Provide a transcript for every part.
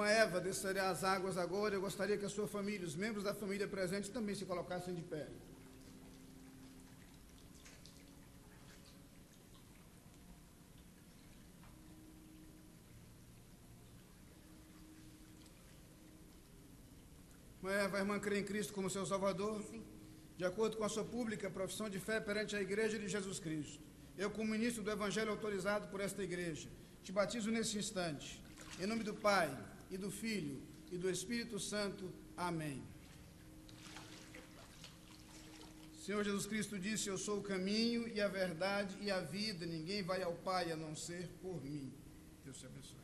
irmã Eva descerá as águas agora. Eu gostaria que a sua família, os membros da família presente, também se colocassem de pé. Irmã Eva, a irmã crê em Cristo como seu Salvador? Sim. De acordo com a sua pública profissão de fé perante a Igreja de Jesus Cristo, eu, como ministro do Evangelho autorizado por esta Igreja, te batizo nesse instante, em nome do Pai, e do Filho, e do Espírito Santo. Amém. O Senhor Jesus Cristo disse: eu sou o caminho e a verdade e a vida, ninguém vai ao Pai a não ser por mim. Deus te abençoe.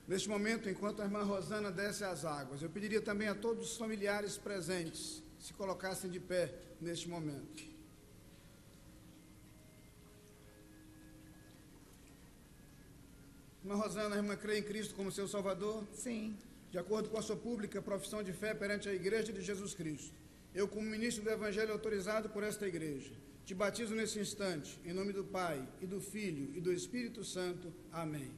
Neste momento, enquanto a irmã Rosana desce as águas, eu pediria também a todos os familiares presentes se colocassem de pé neste momento. Irmã Rosana, a irmã crê em Cristo como seu Salvador? Sim. De acordo com a sua pública profissão de fé perante a Igreja de Jesus Cristo, eu, como ministro do Evangelho autorizado por esta Igreja, te batizo nesse instante, em nome do Pai, e do Filho, e do Espírito Santo. Amém.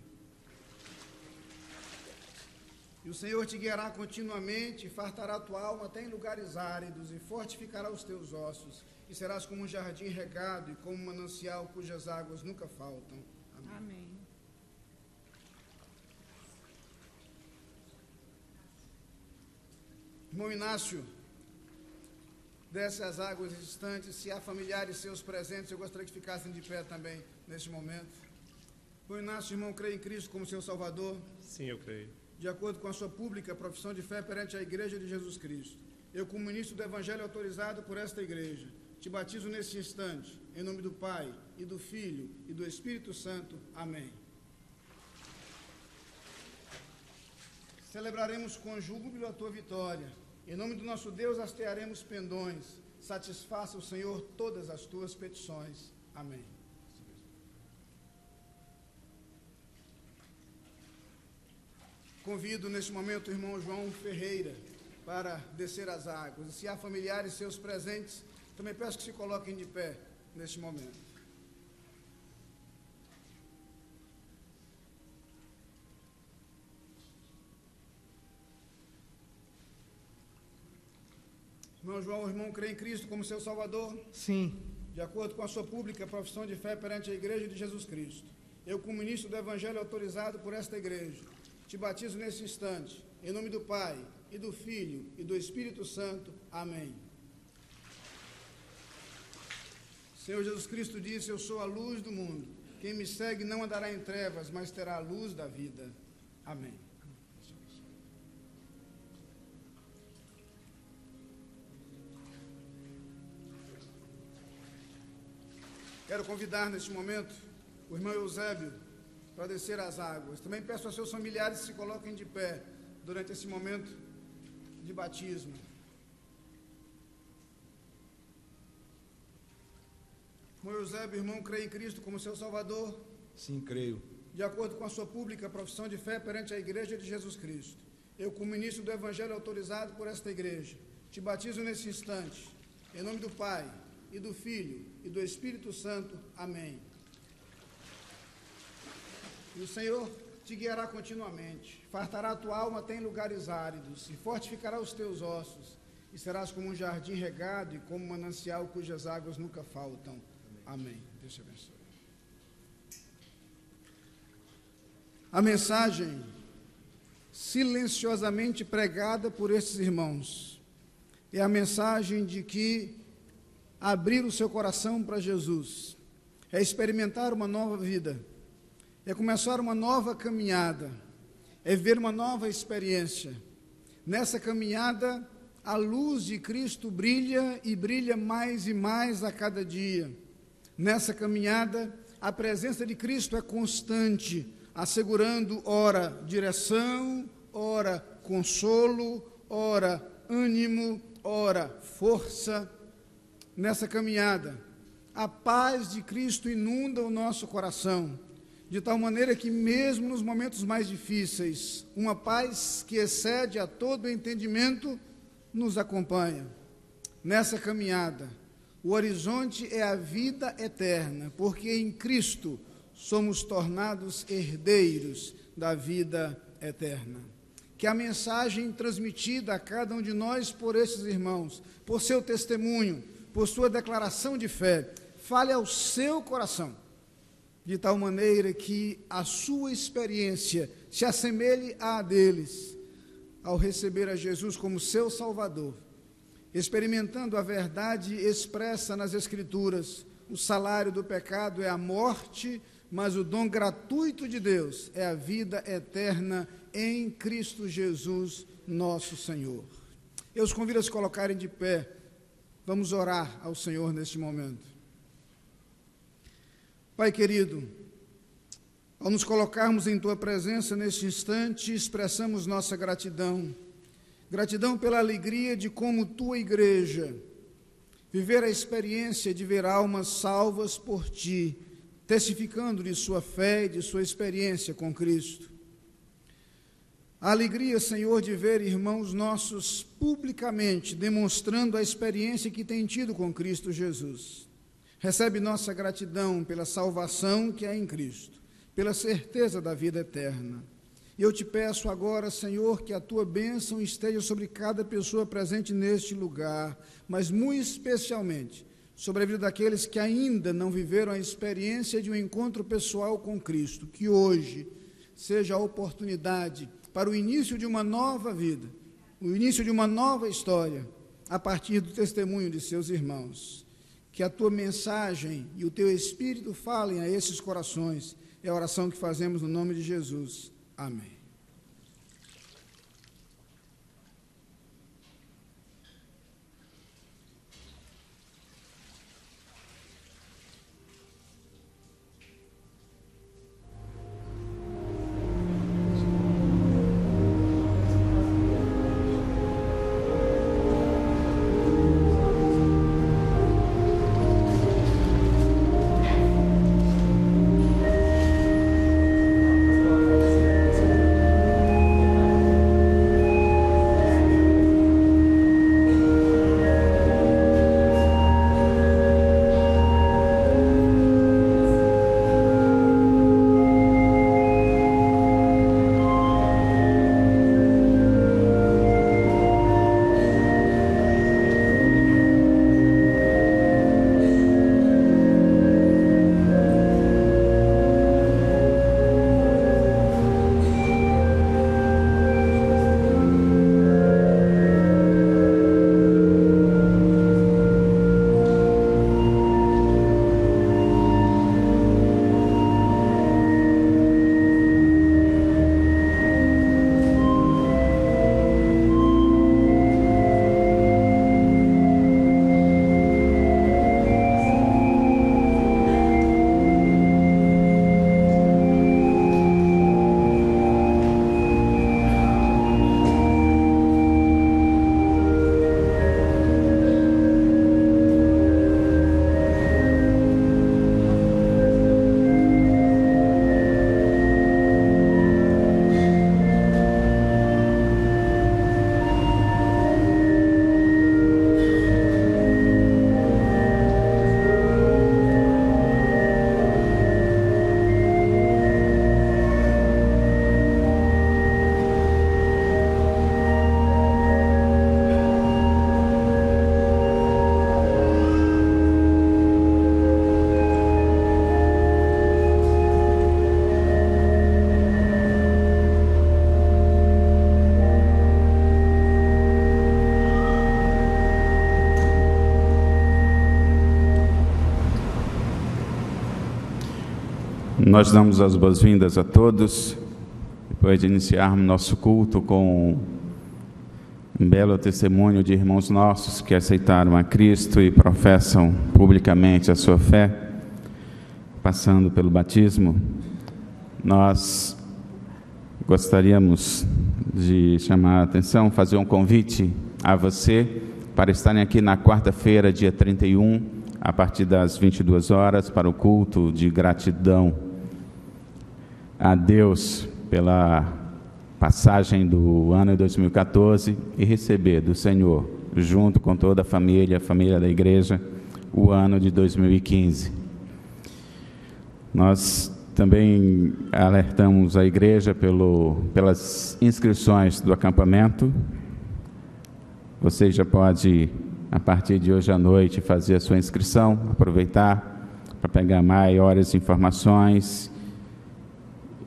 E o Senhor te guiará continuamente, e fartará tua alma até em lugares áridos, e fortificará os teus ossos, e serás como um jardim regado, e como um manancial cujas águas nunca faltam. Amém. Amém. Irmão Inácio, desce as águas distantes. Se há familiares seus presentes, eu gostaria que ficassem de pé também neste momento. Irmão Inácio, irmão, crê em Cristo como seu Salvador? Sim, eu creio. De acordo com a sua pública profissão de fé perante a Igreja de Jesus Cristo, eu, como ministro do Evangelho autorizado por esta Igreja, te batizo neste instante, em nome do Pai, e do Filho, e do Espírito Santo. Amém. Celebraremos com júbilo a tua vitória. Em nome do nosso Deus, hastearemos pendões. Satisfaça o Senhor todas as tuas petições. Amém. Convido neste momento o irmão João Ferreira para descer as águas. E se há familiares seus presentes, também peço que se coloquem de pé neste momento. Irmão João, o irmão crê em Cristo como seu Salvador? Sim. De acordo com a sua pública profissão de fé perante a Igreja de Jesus Cristo, eu, como ministro do Evangelho autorizado por esta Igreja, te batizo nesse instante, em nome do Pai, e do Filho, e do Espírito Santo. Amém. O Senhor Jesus Cristo disse: eu sou a luz do mundo. Quem me segue não andará em trevas, mas terá a luz da vida. Amém. Quero convidar neste momento o irmão Eusébio para descer as águas. Também peço a seus familiares que se coloquem de pé durante esse momento de batismo. Irmão Eusébio, irmão, crê em Cristo como seu Salvador? Sim, creio. De acordo com a sua pública profissão de fé perante a Igreja de Jesus Cristo, eu, como ministro do Evangelho autorizado por esta Igreja, te batizo nesse instante, em nome do Pai, e do Filho, e do Espírito Santo. Amém. E o Senhor te guiará continuamente, fartará a tua alma até em lugares áridos, e fortificará os teus ossos, e serás como um jardim regado, e como um manancial cujas águas nunca faltam. Amém. Deus te abençoe. A mensagem silenciosamente pregada por estes irmãos é a mensagem de que abrir o seu coração para Jesus é experimentar uma nova vida, é começar uma nova caminhada, é ver uma nova experiência. Nessa caminhada, a luz de Cristo brilha e brilha mais e mais a cada dia. Nessa caminhada, a presença de Cristo é constante, assegurando ora direção, ora consolo, ora ânimo, ora força. Nessa caminhada, a paz de Cristo inunda o nosso coração, de tal maneira que mesmo nos momentos mais difíceis, uma paz que excede a todo entendimento nos acompanha. nessa caminhada, o horizonte é a vida eterna, porque em Cristo somos tornados herdeiros da vida eterna. Que a mensagem transmitida a cada um de nós por esses irmãos, por seu testemunho, por sua declaração de fé, fale ao seu coração, de tal maneira que a sua experiência se assemelhe à deles, ao receber a Jesus como seu Salvador, experimentando a verdade expressa nas Escrituras. O salário do pecado é a morte, mas o dom gratuito de Deus é a vida eterna em Cristo Jesus, nosso Senhor. Eu os convido a se colocarem de pé. Vamos orar ao Senhor neste momento. Pai querido, ao nos colocarmos em Tua presença neste instante, expressamos nossa gratidão. Gratidão pela alegria de como Tua igreja viver a experiência de ver almas salvas por Ti, testificando de sua fé e de sua experiência com Cristo. A alegria, Senhor, de ver irmãos nossos publicamente demonstrando a experiência que têm tido com Cristo Jesus. Recebe nossa gratidão pela salvação que é em Cristo, pela certeza da vida eterna. E eu te peço agora, Senhor, que a Tua bênção esteja sobre cada pessoa presente neste lugar, mas muito especialmente sobre a vida daqueles que ainda não viveram a experiência de um encontro pessoal com Cristo, que hoje seja a oportunidade para o início de uma nova vida, o início de uma nova história, a partir do testemunho de seus irmãos. Que a Tua mensagem e o Teu Espírito falem a esses corações. É a oração que fazemos no nome de Jesus. Amém. Nós damos as boas-vindas a todos, depois de iniciarmos nosso culto com um belo testemunho de irmãos nossos que aceitaram a Cristo e professam publicamente a sua fé, passando pelo batismo. Nós gostaríamos de chamar a atenção, fazer um convite a você para estarem aqui na quarta-feira, dia 31, a partir das 22 horas, para o culto de gratidão a Deus pela passagem do ano de 2014 e receber do Senhor junto com toda a família da igreja, o ano de 2015. Nós também alertamos a igreja pelas inscrições do acampamento. Você já pode, a partir de hoje à noite, fazer a sua inscrição, aproveitar para pegar maiores informações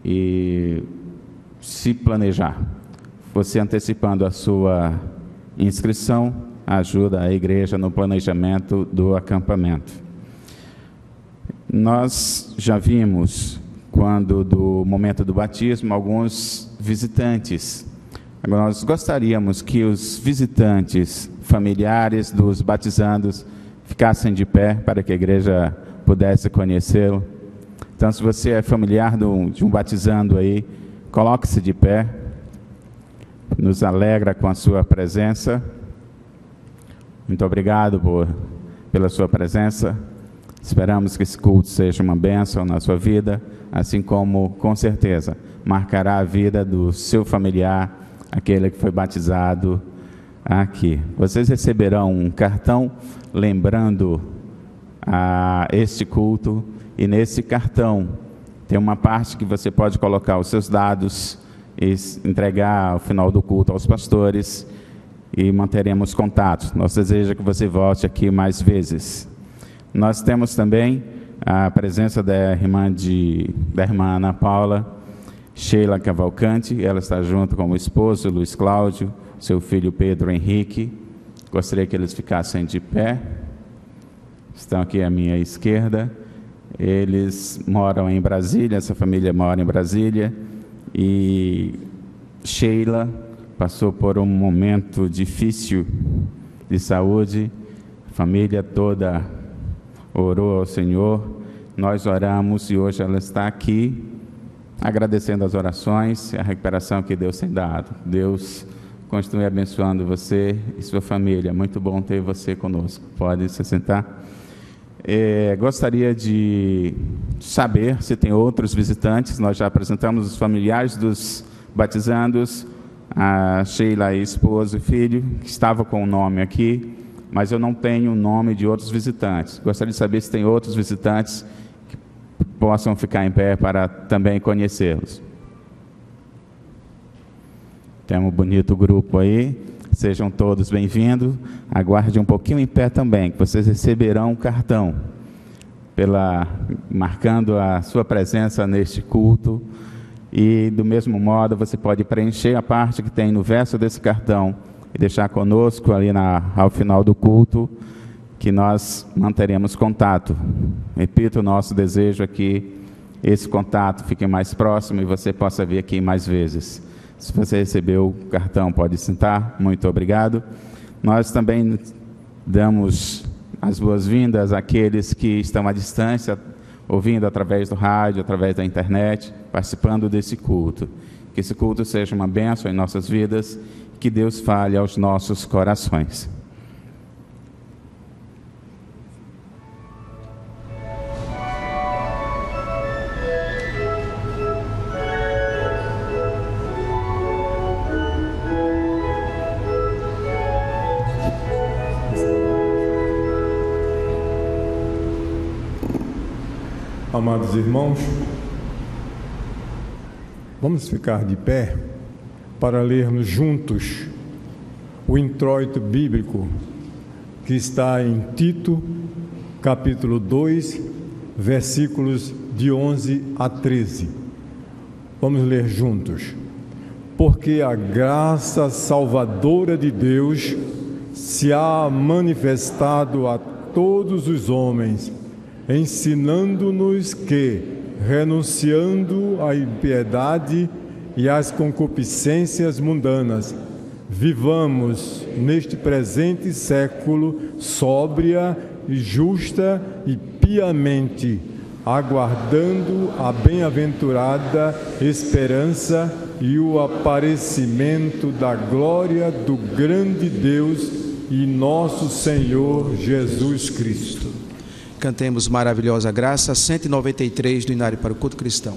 e se planejar. Você antecipando a sua inscrição ajuda a igreja no planejamento do acampamento. Nós já vimos, quando do momento do batismo, alguns visitantes. Agora, nós gostaríamos que os visitantes familiares dos batizandos ficassem de pé para que a igreja pudesse conhecê-lo. Então, se você é familiar de um batizando aí, coloque-se de pé. Nos alegra com a sua presença. Muito obrigado pela sua presença. Esperamos que esse culto seja uma bênção na sua vida, assim como, com certeza, marcará a vida do seu familiar, aquele que foi batizado aqui. Vocês receberão um cartão lembrando este culto, e nesse cartão tem uma parte que você pode colocar os seus dados e entregar ao final do culto aos pastores, e manteremos contato. Nós desejamos que você volte aqui mais vezes. Nós temos também a presença da irmã Ana Paula Sheila Cavalcante. Ela está junto com o esposo Luiz Cláudio, seu filho Pedro Henrique. Gostaria que eles ficassem de pé. Estão aqui à minha esquerda. Eles moram em Brasília, essa família mora em Brasília, e Sheila passou por um momento difícil de saúde. A família toda orou ao Senhor, nós oramos, e hoje ela está aqui agradecendo as orações e a recuperação que Deus tem dado. Deus continue abençoando você e sua família. Muito bom ter você conosco. Pode se sentar. Gostaria de saber se tem outros visitantes. Nós já apresentamos os familiares dos batizandos, a Sheila, esposo e filho, que estava com o nome aqui, mas eu não tenho o nome de outros visitantes. Gostaria de saber se tem outros visitantes que possam ficar em pé para também conhecê-los. Temos um bonito grupo aí. Sejam todos bem-vindos. Aguarde um pouquinho em pé também, que vocês receberão um cartão marcando a sua presença neste culto. E, do mesmo modo, você pode preencher a parte que tem no verso desse cartão e deixar conosco ali ao final do culto, que nós manteremos contato. Repito, o nosso desejo é que esse contato fique mais próximo e você possa vir aqui mais vezes. Se você recebeu o cartão, pode sentar. Muito obrigado. Nós também damos as boas-vindas àqueles que estão à distância, ouvindo através do rádio, através da internet, participando desse culto. Que esse culto seja uma bênção em nossas vidas, que Deus fale aos nossos corações. Amados irmãos, vamos ficar de pé para lermos juntos o introito bíblico que está em Tito, capítulo 2, versículos de 11 a 13. Vamos ler juntos. Porque a graça salvadora de Deus se há manifestado a todos os homens, ensinando-nos que, renunciando à impiedade e às concupiscências mundanas, vivamos neste presente século sóbria e justa e piamente, aguardando a bem-aventurada esperança e o aparecimento da glória do grande Deus e nosso Senhor Jesus Cristo. Cantemos Maravilhosa Graça, 193 do Inário para o Culto Cristão.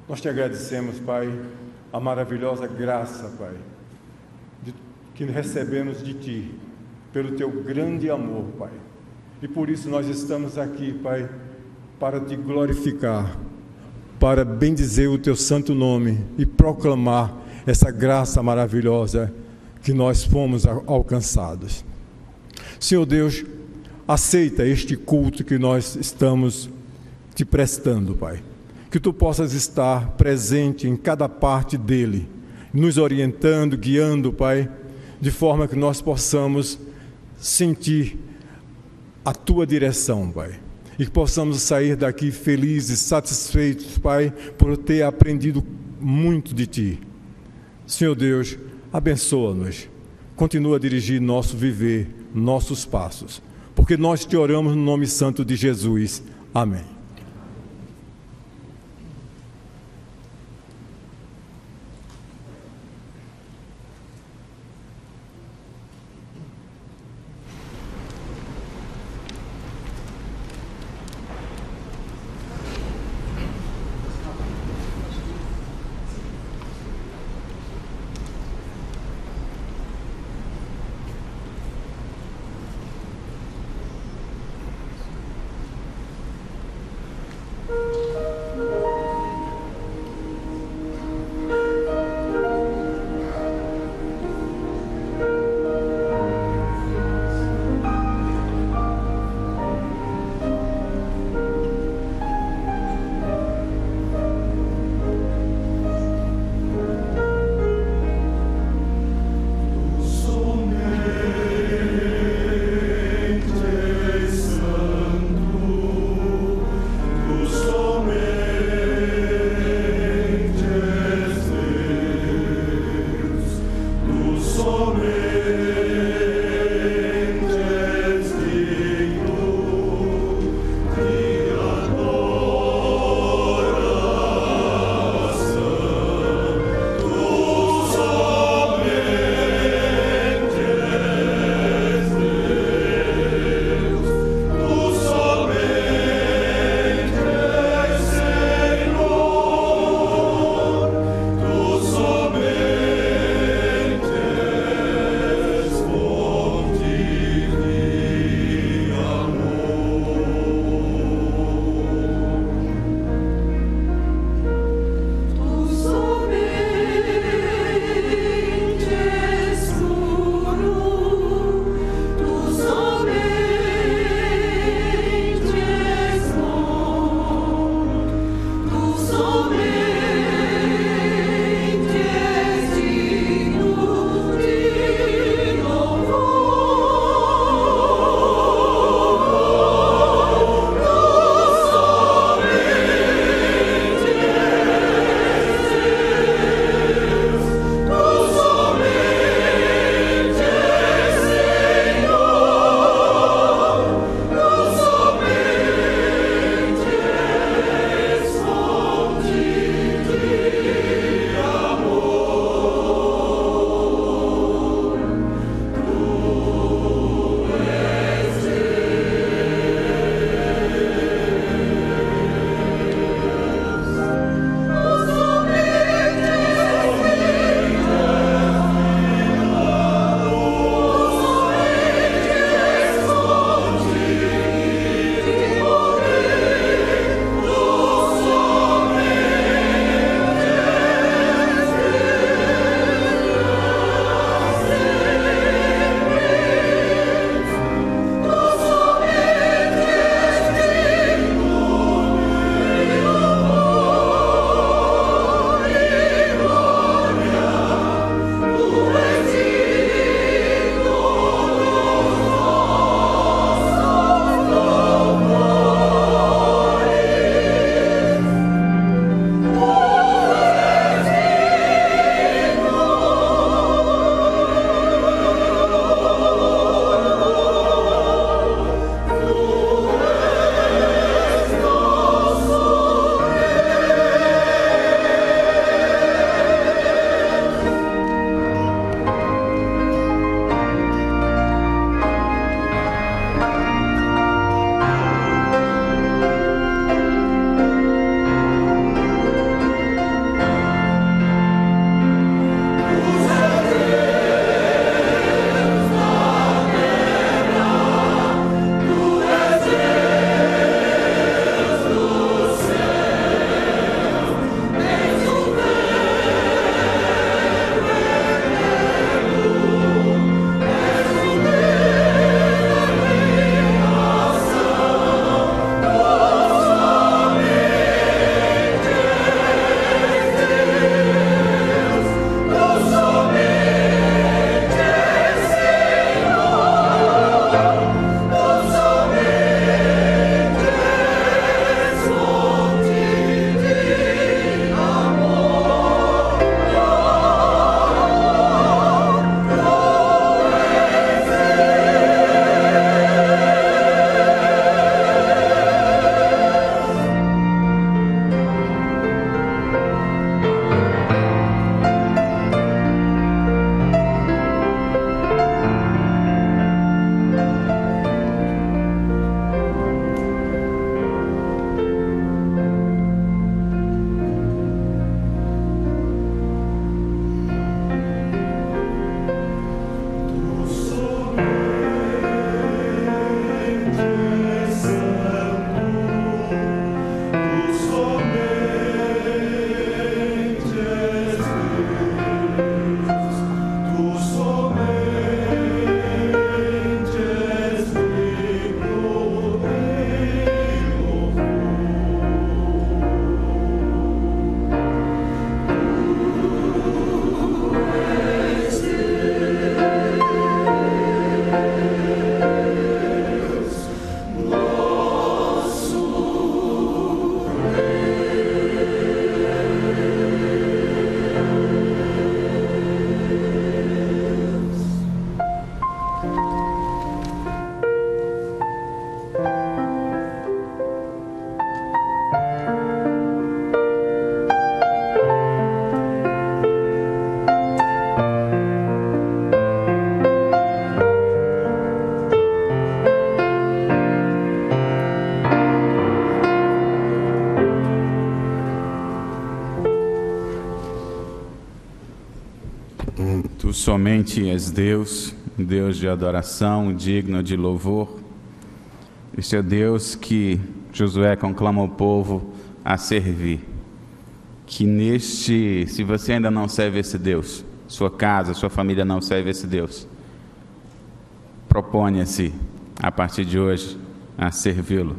Nós te agradecemos, Pai, a maravilhosa graça, Pai, que recebemos de Ti, pelo Teu grande amor, Pai. E por isso nós estamos aqui, Pai, para Te glorificar, para bendizer o Teu santo nome e proclamar essa graça maravilhosa que nós fomos alcançados. Senhor Deus, aceita este culto que nós estamos Te prestando, Pai. Que Tu possas estar presente em cada parte dele, nos orientando, guiando, Pai, de forma que nós possamos sentir a Tua direção, Pai. E que possamos sair daqui felizes, satisfeitos, Pai, por ter aprendido muito de Ti. Senhor Deus, abençoa-nos. Continua a dirigir nosso viver, nossos passos. Porque nós Te oramos no nome santo de Jesus. Amém. somente és Deus, Deus de adoração, digno de louvor. Este é o Deus que Josué conclama o povo a servir. Que se você ainda não serve esse Deus, sua casa, sua família não serve esse Deus, proponha-se a partir de hoje a servi-lo.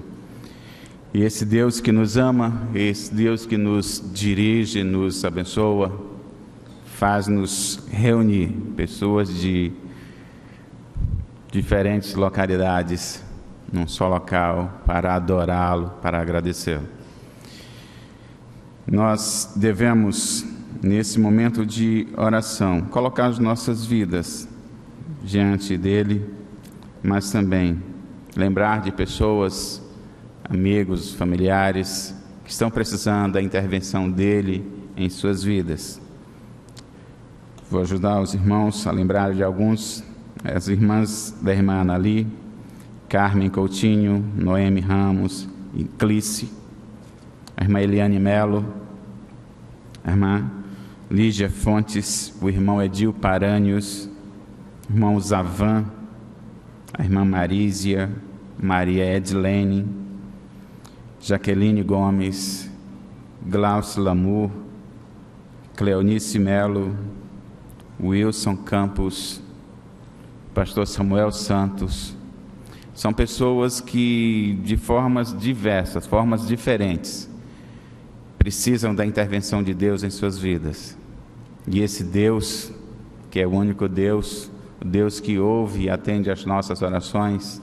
E esse Deus que nos ama, esse Deus que nos dirige, nos abençoa, faz-nos reunir pessoas de diferentes localidades num só local para adorá-lo, para agradecê-lo. Nós devemos, nesse momento de oração, colocar as nossas vidas diante dele, mas também lembrar de pessoas, amigos, familiares que estão precisando da intervenção dele em suas vidas. Vou ajudar os irmãos a lembrar de alguns, as irmãs da irmã Anali, Carmen Coutinho, Noemi Ramos e Clice, a irmã Eliane Melo, a irmã Lígia Fontes, o irmão Edil Paranhos, o irmão Zavan, a irmã Marísia, Maria Edilene, Jaqueline Gomes, Glaucio Lamour, Cleonice Melo, Wilson Campos, pastor Samuel Santos. São pessoas que, de formas diversas, formas diferentes, precisam da intervenção de Deus em suas vidas. E esse Deus, que é o único Deus, o Deus que ouve e atende às nossas orações,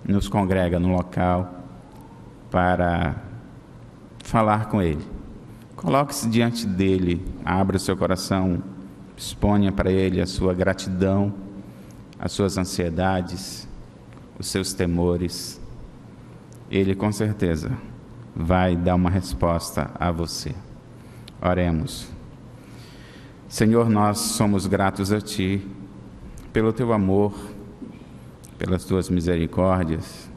nos congrega no local para falar com Ele. Coloque-se diante dEle, abra o seu coração, exponha para Ele a sua gratidão, as suas ansiedades, os seus temores. Ele com certeza vai dar uma resposta a você. Oremos. Senhor, nós somos gratos a Ti pelo Teu amor, pelas Tuas misericórdias.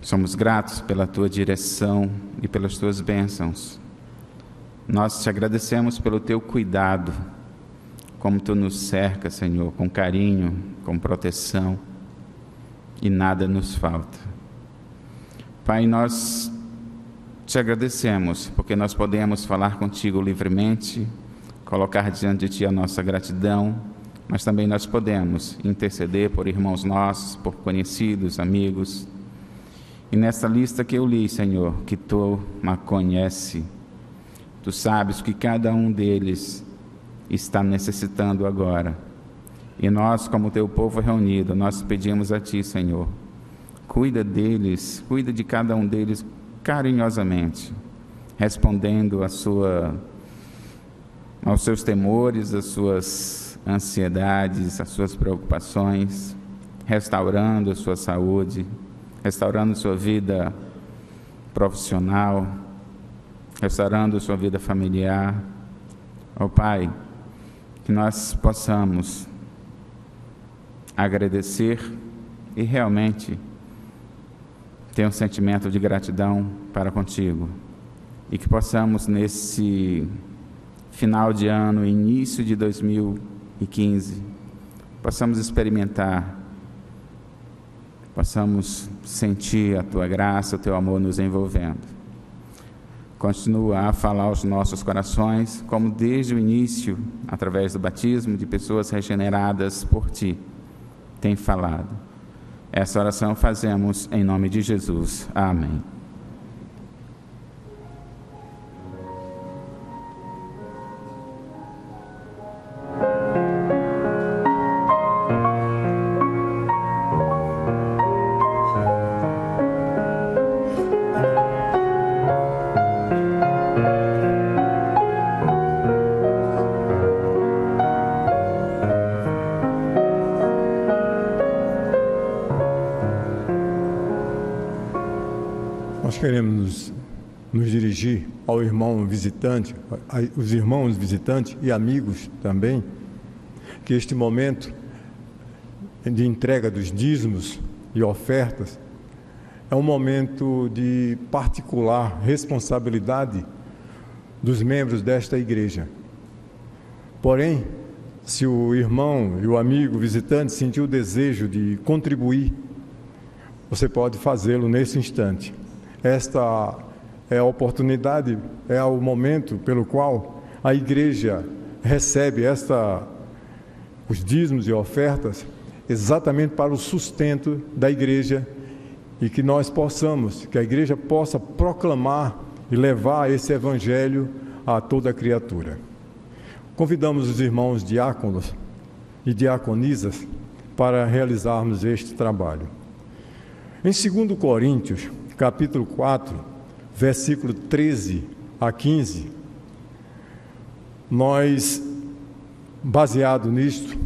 Somos gratos pela Tua direção e pelas Tuas bênçãos. Nós Te agradecemos pelo Teu cuidado, como Tu nos cerca, Senhor, com carinho, com proteção, e nada nos falta. Pai, nós Te agradecemos porque nós podemos falar contigo livremente, colocar diante de Ti a nossa gratidão, mas também nós podemos interceder por irmãos nossos, por conhecidos, amigos. E nessa lista que eu li, Senhor, que Tu me conhece, Tu sabes que cada um deles está necessitando agora. E nós, como Teu povo reunido, nós pedimos a Ti, Senhor, cuida deles, cuida de cada um deles carinhosamente, respondendo aos seus temores, às suas ansiedades, às suas preocupações, restaurando a sua saúde, restaurando sua vida profissional, restaurando sua vida familiar. Ó Pai, que nós possamos agradecer e realmente ter um sentimento de gratidão para contigo, e que possamos nesse final de ano, início de 2015, possamos experimentar, possamos sentir a Tua graça, o Teu amor nos envolvendo. Continua a falar aos nossos corações, como desde o início, através do batismo de pessoas regeneradas por Ti, tem falado. Essa oração fazemos em nome de Jesus. Amém. Nós queremos nos dirigir ao irmão visitante, os irmãos visitantes e amigos também, que este momento de entrega dos dízimos e ofertas é um momento de particular responsabilidade dos membros desta igreja. Porém, Se o irmão e o amigo visitante sentir o desejo de contribuir, você pode fazê-lo nesse instante. Esta é a oportunidade, é o momento pelo qual a igreja recebe os dízimos e ofertas exatamente para o sustento da igreja, e que nós possamos, que a igreja possa proclamar e levar esse evangelho a toda criatura. Convidamos os irmãos diáconos e diaconisas para realizarmos este trabalho. Em 2 Coríntios, capítulo 4, versículo 13 a 15, baseado nisto,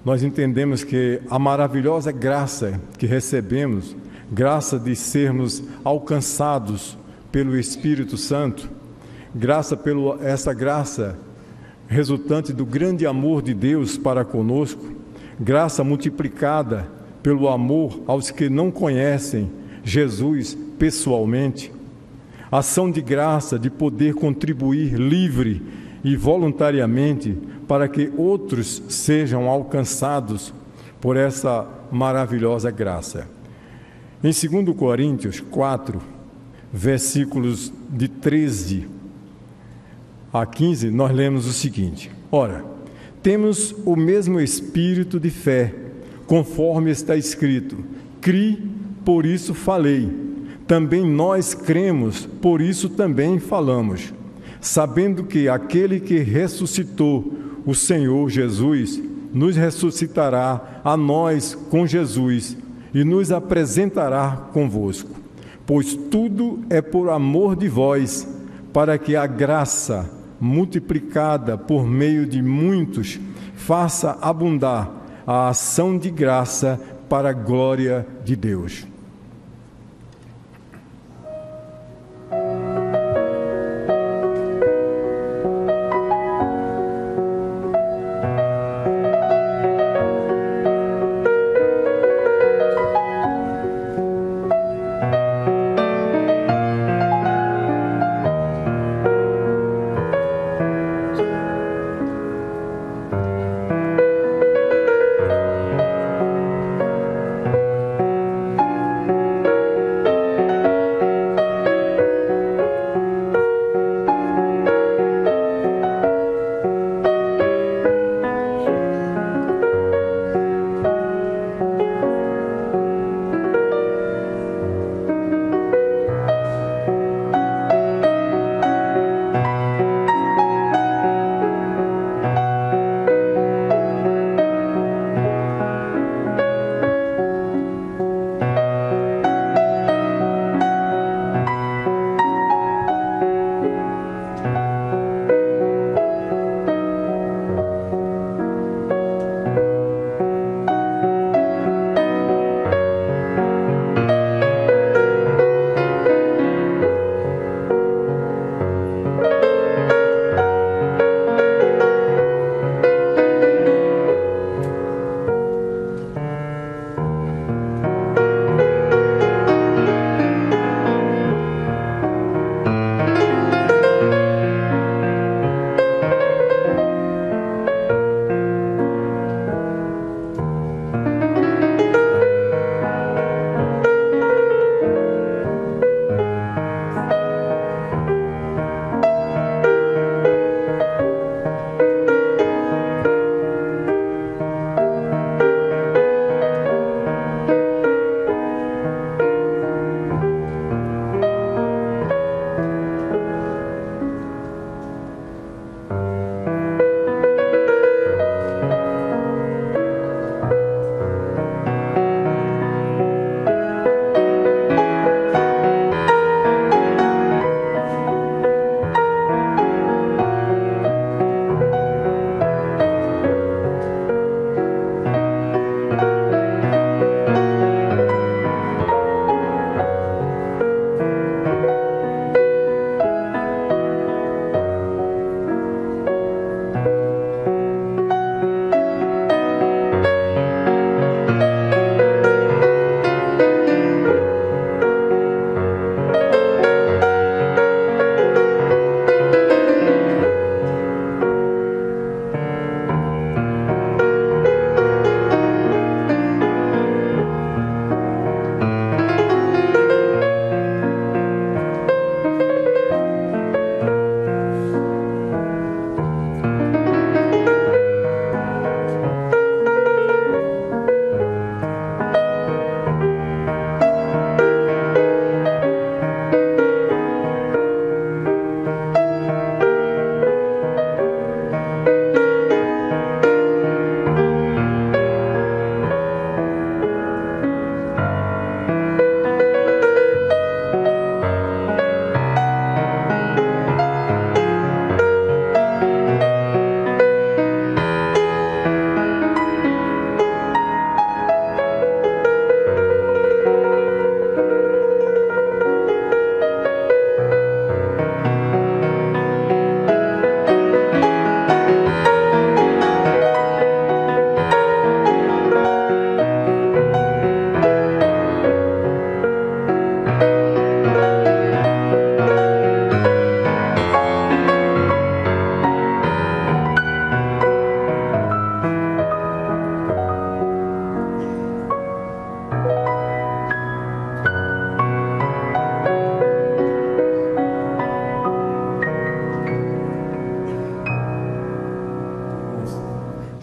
nós entendemos que a maravilhosa graça que recebemos, graça de sermos alcançados pelo Espírito Santo, essa graça resultante do grande amor de Deus para conosco, graça multiplicada pelo amor aos que não conhecem Jesus pessoalmente, ação de graça de poder contribuir livre e voluntariamente para que outros sejam alcançados por essa maravilhosa graça. Em 2 Coríntios 4, versículos de 13 a 15, nós lemos o seguinte: ora, temos o mesmo espírito de fé, conforme está escrito: cri, por isso falei. Também nós cremos, por isso também falamos, sabendo que aquele que ressuscitou o Senhor Jesus nos ressuscitará a nós com Jesus e nos apresentará convosco. Pois tudo é por amor de vós, para que a graça multiplicada por meio de muitos faça abundar a ação de graça para a glória de Deus.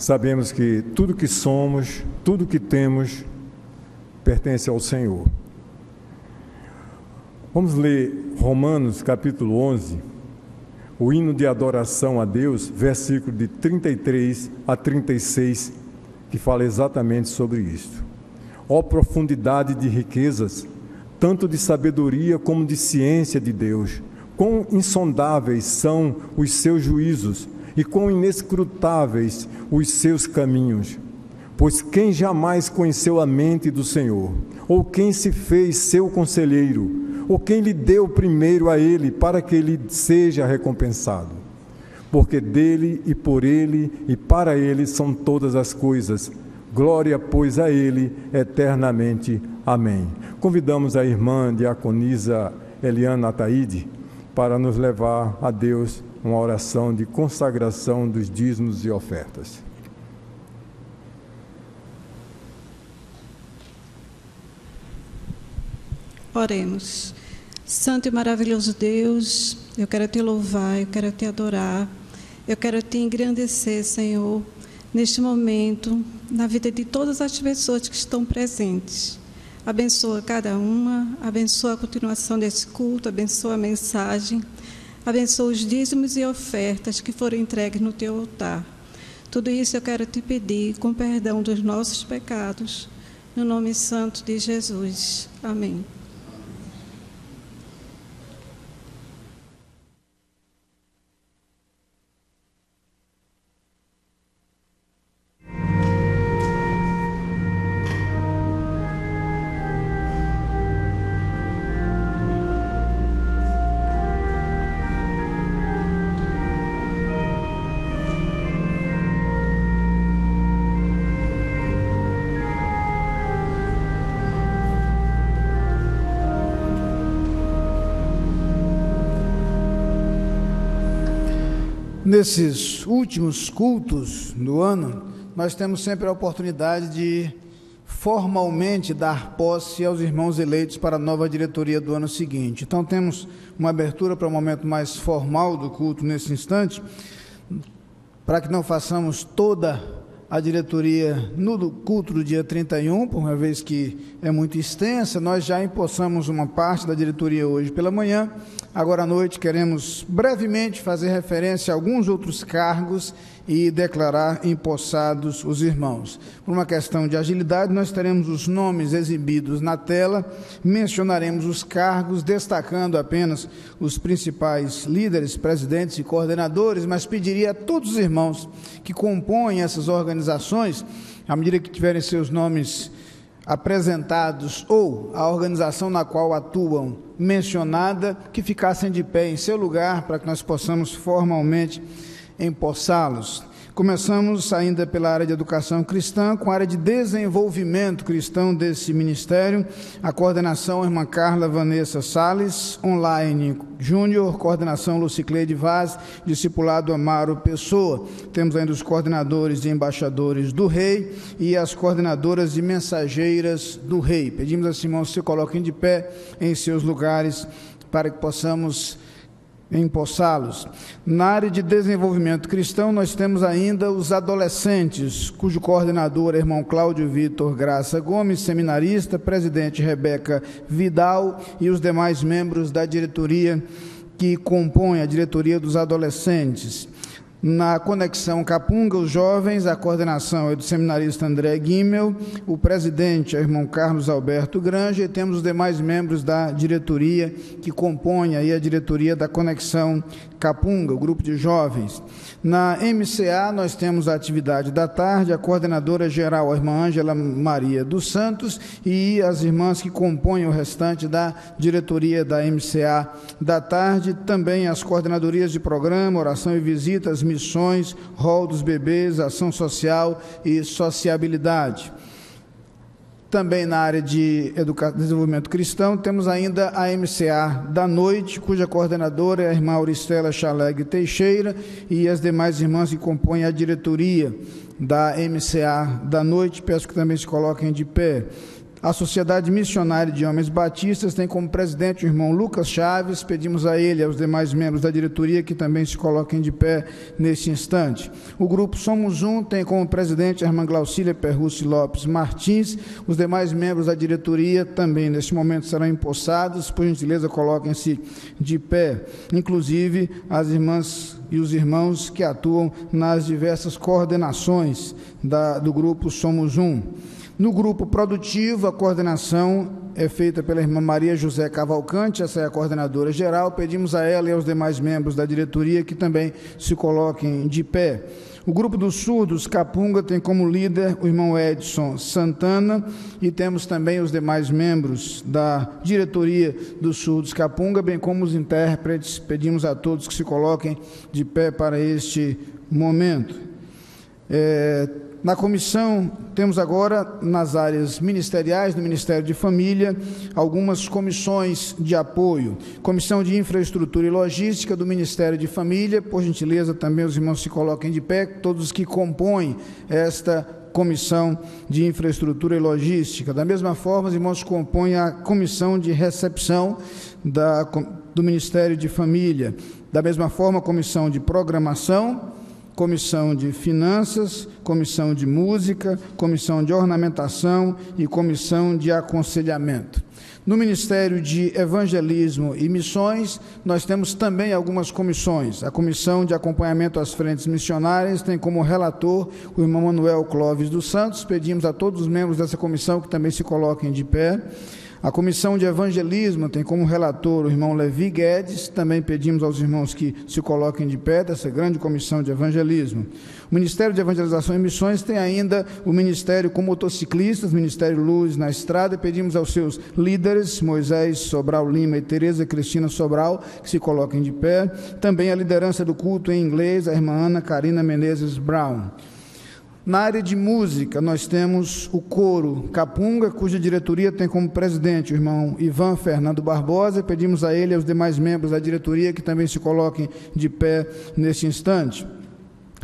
sabemos que tudo que somos, tudo que temos, pertence ao Senhor. Vamos ler Romanos capítulo 11, o hino de adoração a Deus, versículo de 33 a 36, que fala exatamente sobre isto. Ó profundidade de riquezas, tanto de sabedoria como de ciência de Deus! Quão insondáveis são os seus juízos e quão inescrutáveis os seus caminhos! Pois quem jamais conheceu a mente do Senhor? Ou quem se fez seu conselheiro? Ou quem lhe deu primeiro a ele para que ele seja recompensado? Porque dele e por ele e para ele são todas as coisas. Glória, pois, a ele eternamente. Amém. Convidamos a irmã diaconisa Eliana Ataíde para nos levar a Deus uma oração de consagração dos dízimos e ofertas. Oremos. Santo e maravilhoso Deus, eu quero te louvar, eu quero te adorar, eu quero te engrandecer, Senhor, neste momento, na vida de todas as pessoas que estão presentes. Abençoa cada uma, abençoa a continuação desse culto, abençoa a mensagem, abençoa os dízimos e ofertas que foram entregues no teu altar. Tudo isso eu quero te pedir com perdão dos nossos pecados, no nome santo de Jesus. Amém. Nesses últimos cultos do ano, nós temos sempre a oportunidade de formalmente dar posse aos irmãos eleitos para a nova diretoria do ano seguinte. Então temos uma abertura para um momento mais formal do culto nesse instante, para que não façamos toda a diretoria no culto do dia 31, por uma vez que é muito extensa. Nós já empossamos uma parte da diretoria hoje pela manhã. Agora à noite queremos brevemente fazer referência a alguns outros cargos e declarar empossados os irmãos. Por uma questão de agilidade, nós teremos os nomes exibidos na tela, mencionaremos os cargos, destacando apenas os principais líderes, presidentes e coordenadores, mas pediria a todos os irmãos que compõem essas organizações, à medida que tiverem seus nomes apresentados ou a organização na qual atuam mencionada, que ficassem de pé em seu lugar para que nós possamos formalmente empossá-los. Começamos ainda pela área de educação cristã, com a área de desenvolvimento cristão desse ministério, a coordenação irmã Carla Vanessa Salles, online Júnior, coordenação Lucicleide Vaz, discipulado Amaro Pessoa. Temos ainda os coordenadores e embaixadores do Rei e as coordenadoras e mensageiras do Rei. Pedimos aos irmãos que se coloquem de pé em seus lugares para que possamos empossá-los. Na área de desenvolvimento cristão, nós temos ainda os adolescentes, cujo coordenador é irmão Cláudio Vitor Graça Gomes, seminarista, presidente Rebeca Vidal e os demais membros da diretoria que compõem a diretoria dos adolescentes. Na Conexão Capunga, os jovens, a coordenação é do seminarista André Guimel, o presidente é o irmão Carlos Alberto Granja, e temos os demais membros da diretoria que compõem aí a diretoria da Conexão Capunga, o grupo de jovens. Na MCA, nós temos a atividade da tarde, a coordenadora geral, a irmã Ângela Maria dos Santos, e as irmãs que compõem o restante da diretoria da MCA da tarde, também as coordenadorias de programa, oração e visitas, missões, rol dos bebês, ação social e sociabilidade. Também na área de desenvolvimento cristão, temos ainda a MCA da noite, cuja coordenadora é a irmã Auristela Chalegre Teixeira, e as demais irmãs que compõem a diretoria da MCA da noite. Peço que também se coloquem de pé. A Sociedade Missionária de Homens Batistas tem como presidente o irmão Lucas Chaves. Pedimos a ele e aos demais membros da diretoria que também se coloquem de pé neste instante. O grupo Somos Um tem como presidente a irmã Glaucília Perrucci Lopes Martins. Os demais membros da diretoria também neste momento serão empossados. Por gentileza, coloquem-se de pé, inclusive as irmãs e os irmãos que atuam nas diversas coordenações do grupo Somos Um. No grupo produtivo, a coordenação é feita pela irmã Maria José Cavalcante, essa é a coordenadora geral. Pedimos a ela e aos demais membros da diretoria que também se coloquem de pé. O grupo dos surdos, Capunga, tem como líder o irmão Edson Santana, e temos também os demais membros da diretoria dos surdos Capunga, bem como os intérpretes. Pedimos a todos que se coloquem de pé para este momento. Na comissão, temos agora, nas áreas ministeriais, no Ministério de Família, algumas comissões de apoio. Comissão de Infraestrutura e Logística do Ministério de Família, por gentileza, também os irmãos se coloquem de pé, todos que compõem esta Comissão de Infraestrutura e Logística. Da mesma forma, os irmãos compõem a Comissão de Recepção do Ministério de Família. Da mesma forma, a Comissão de Programação, Comissão de Finanças, Comissão de Música, Comissão de Ornamentação e Comissão de Aconselhamento. No Ministério de Evangelismo e Missões, nós temos também algumas comissões. A Comissão de Acompanhamento às Frentes Missionárias tem como relator o irmão Manuel Clóvis dos Santos. Pedimos a todos os membros dessa comissão que também se coloquem de pé. A Comissão de Evangelismo tem como relator o irmão Levi Guedes. Também pedimos aos irmãos que se coloquem de pé dessa grande Comissão de Evangelismo. O Ministério de Evangelização e Missões tem ainda o Ministério com motociclistas, Ministério Luz na Estrada. Pedimos aos seus líderes, Moisés Sobral Lima e Tereza Cristina Sobral, que se coloquem de pé. Também a liderança do culto em inglês, a irmã Ana Karina Menezes Brown. Na área de música, nós temos o coro Capunga, cuja diretoria tem como presidente o irmão Ivan Fernando Barbosa. Pedimos a ele e aos demais membros da diretoria que também se coloquem de pé neste instante.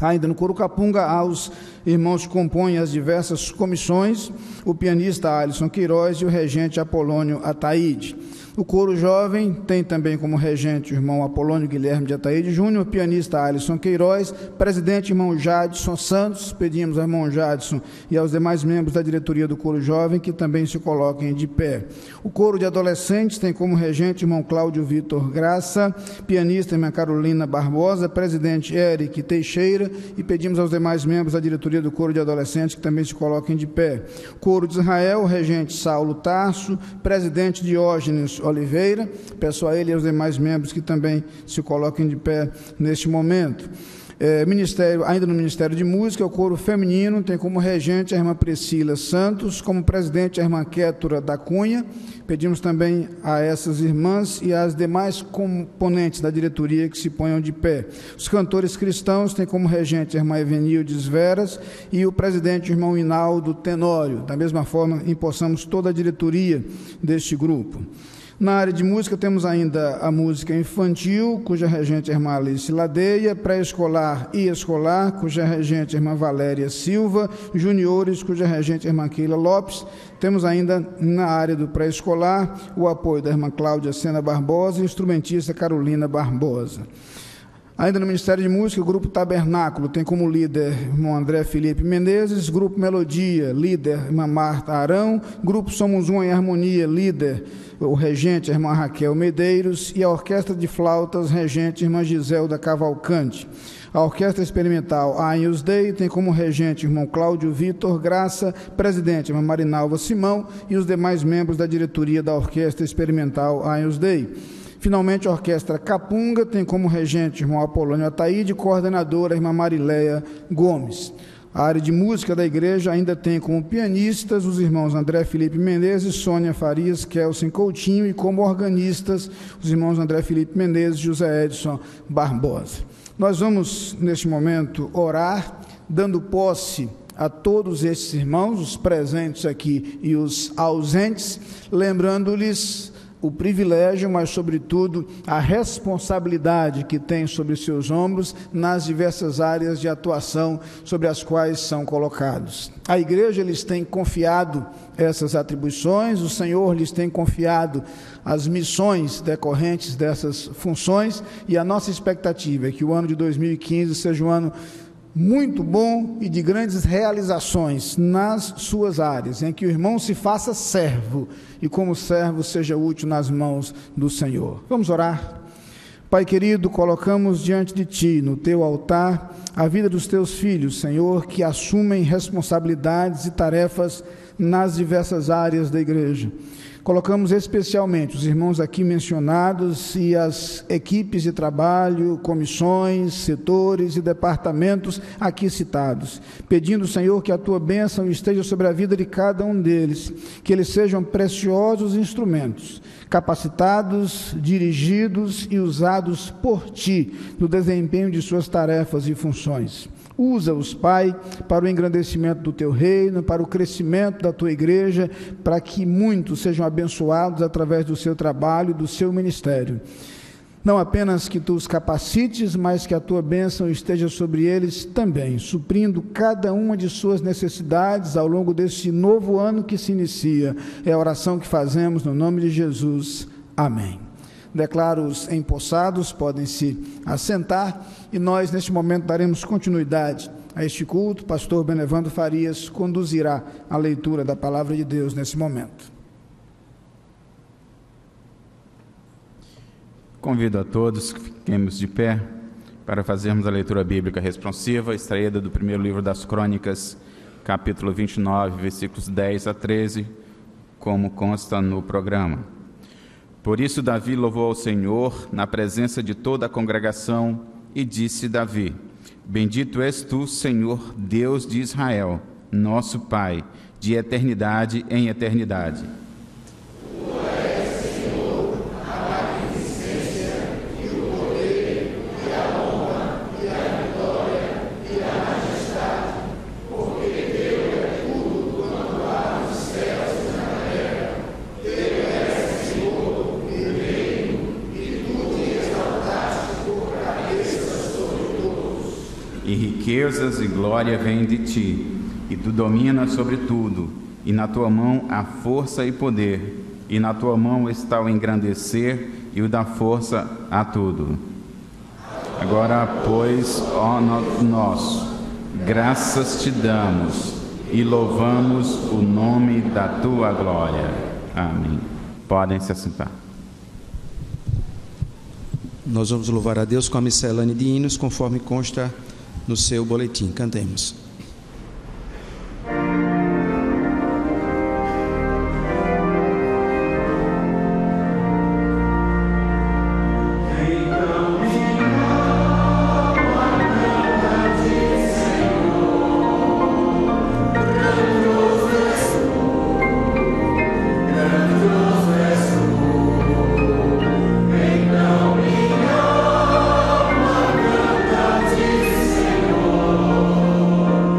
Ainda no coro Capunga, há os irmãos que compõem as diversas comissões, o pianista Alisson Queiroz e o regente Apolônio Ataíde. O coro jovem tem também como regente o irmão Apolônio Guilherme de Ataíde Júnior, pianista Alisson Queiroz, presidente irmão Jadson Santos. Pedimos ao irmão Jadson e aos demais membros da diretoria do coro jovem que também se coloquem de pé. O coro de adolescentes tem como regente o irmão Cláudio Vitor Graça, pianista irmã Carolina Barbosa, presidente Eric Teixeira, e pedimos aos demais membros da diretoria do coro de adolescentes que também se coloquem de pé. Coro de Israel, regente Saulo Tarso, presidente Diógenes Oliveira. Peço a ele e aos demais membros que também se coloquem de pé neste momento. Ainda no Ministério de Música, o coro feminino tem como regente a irmã Priscila Santos, como presidente a irmã Kétura da Cunha. Pedimos também a essas irmãs e às demais componentes da diretoria que se ponham de pé. Os cantores cristãos têm como regente a irmã Evenildes Veras e o presidente o irmão Hinaldo Tenório. Da mesma forma, empossamos toda a diretoria deste grupo. Na área de música, temos ainda a música infantil, cuja regente é a irmã Alice Ladeia, pré-escolar e escolar, cuja regente é a irmã Valéria Silva, juniores, cuja regente é a irmã Keila Lopes. Temos ainda, na área do pré-escolar, o apoio da irmã Cláudia Sena Barbosa e instrumentista Carolina Barbosa. Ainda no Ministério de Música, o Grupo Tabernáculo tem como líder o irmão André Felipe Menezes, Grupo Melodia, líder, irmã Marta Arão, Grupo Somos Um em Harmonia, líder, o regente, a irmã Raquel Medeiros, e a Orquestra de Flautas, regente, a irmã Giselda Cavalcante. A Orquestra Experimental Agnus Dei tem como regente o irmão Cláudio Vitor Graça, presidente, a irmã Marinalva Simão, e os demais membros da diretoria da Orquestra Experimental Agnus Dei. Finalmente, a Orquestra Capunga tem como regente o irmão Apolônio Ataíde, coordenadora a irmã Marileia Gomes. A área de música da igreja ainda tem como pianistas os irmãos André Felipe Menezes, Sônia Farias, Kelsen Coutinho, e como organistas os irmãos André Felipe Menezes e José Edson Barbosa. Nós vamos, neste momento, orar, dando posse a todos esses irmãos, os presentes aqui e os ausentes, lembrando-lhes o privilégio, mas sobretudo a responsabilidade que tem sobre seus ombros nas diversas áreas de atuação sobre as quais são colocados. A igreja lhes tem confiado essas atribuições, o Senhor lhes tem confiado as missões decorrentes dessas funções, e a nossa expectativa é que o ano de 2015 seja um ano muito bom e de grandes realizações nas suas áreas, em que o irmão se faça servo e como servo seja útil nas mãos do Senhor. Vamos orar. Pai querido, colocamos diante de Ti, no Teu altar, a vida dos Teus filhos, Senhor, que assumem responsabilidades e tarefas nas diversas áreas da igreja. Colocamos especialmente os irmãos aqui mencionados e as equipes de trabalho, comissões, setores e departamentos aqui citados, pedindo, Senhor, que a Tua bênção esteja sobre a vida de cada um deles, que eles sejam preciosos instrumentos, capacitados, dirigidos e usados por Ti no desempenho de suas tarefas e funções. Usa-os, Pai, para o engrandecimento do Teu reino, para o crescimento da Tua igreja, para que muitos sejam abençoados através do seu trabalho e do seu ministério. Não apenas que Tu os capacites, mas que a Tua bênção esteja sobre eles também, suprindo cada uma de suas necessidades ao longo deste novo ano que se inicia. É a oração que fazemos no nome de Jesus. Amém. Declaro-os empossados, podem se assentar, e nós neste momento daremos continuidade a este culto. Pastor Benevando Farias conduzirá a leitura da palavra de Deus nesse momento. Convido a todos que fiquemos de pé para fazermos a leitura bíblica responsiva, extraída do primeiro livro das Crônicas, capítulo 29, versículos 10 a 13, como consta no programa. Por isso Davi louvou ao Senhor na presença de toda a congregação e disse Davi: Bendito és tu, Senhor, Deus de Israel, nosso Pai, de eternidade em eternidade. E riquezas e glória vêm de ti, e tu dominas sobre tudo, e na tua mão há força e poder, e na tua mão está o engrandecer e o dar força a tudo. Agora, pois, ó nosso, graças te damos e louvamos o nome da tua glória. Amém. Podem se assentar. Nós vamos louvar a Deus com a miscelânea de hinos, conforme consta no seu boletim. Cantemos. Senhor.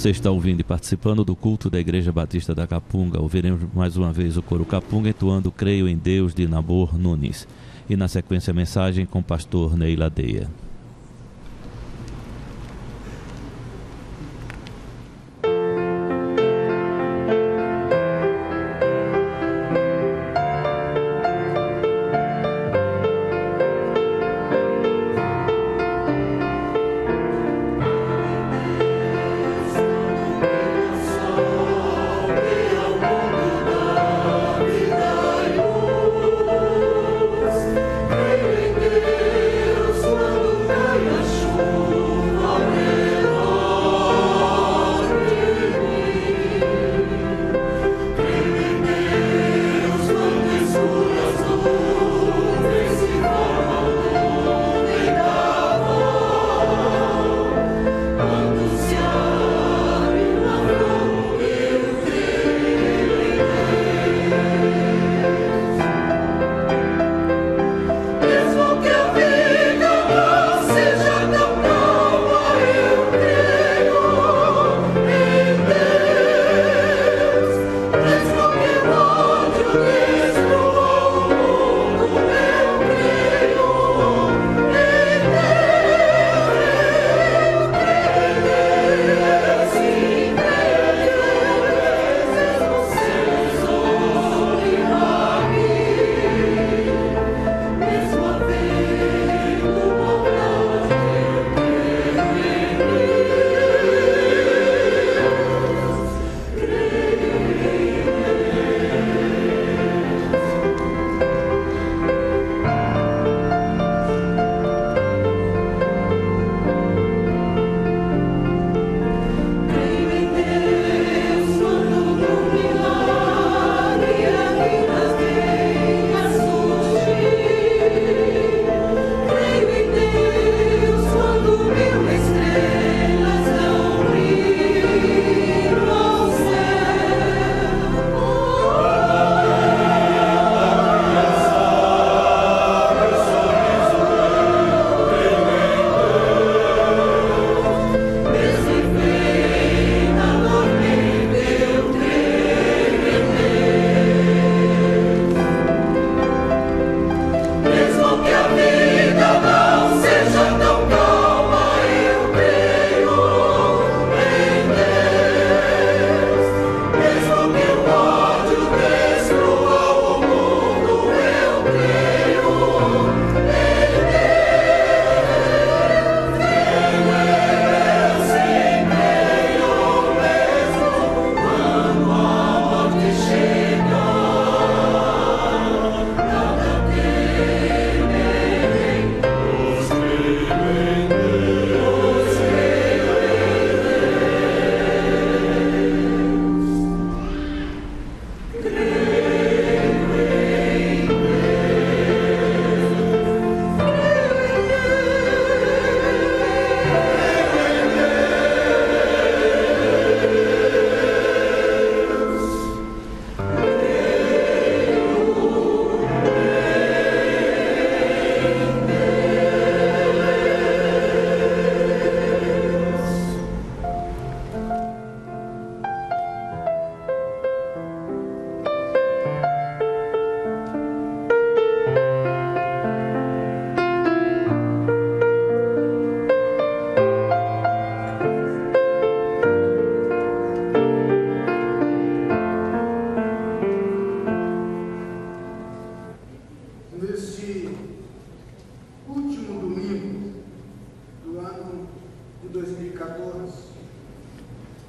Você está ouvindo e participando do culto da Igreja Batista da Capunga. Ouviremos mais uma vez o coro Capunga entoando Creio em Deus, de Nabor Nunes. E na sequência a mensagem com o pastor Ney Ladeia.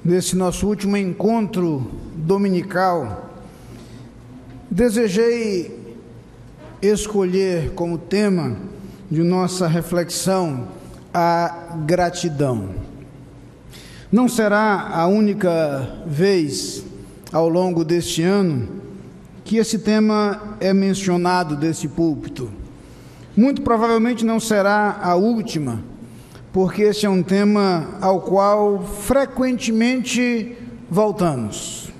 Nesse nosso último encontro dominical, desejei escolher como tema de nossa reflexão a gratidão. Não será a única vez ao longo deste ano que esse tema é mencionado desse púlpito. Muito provavelmente não será a última, porque esse é um tema ao qual frequentemente voltamos.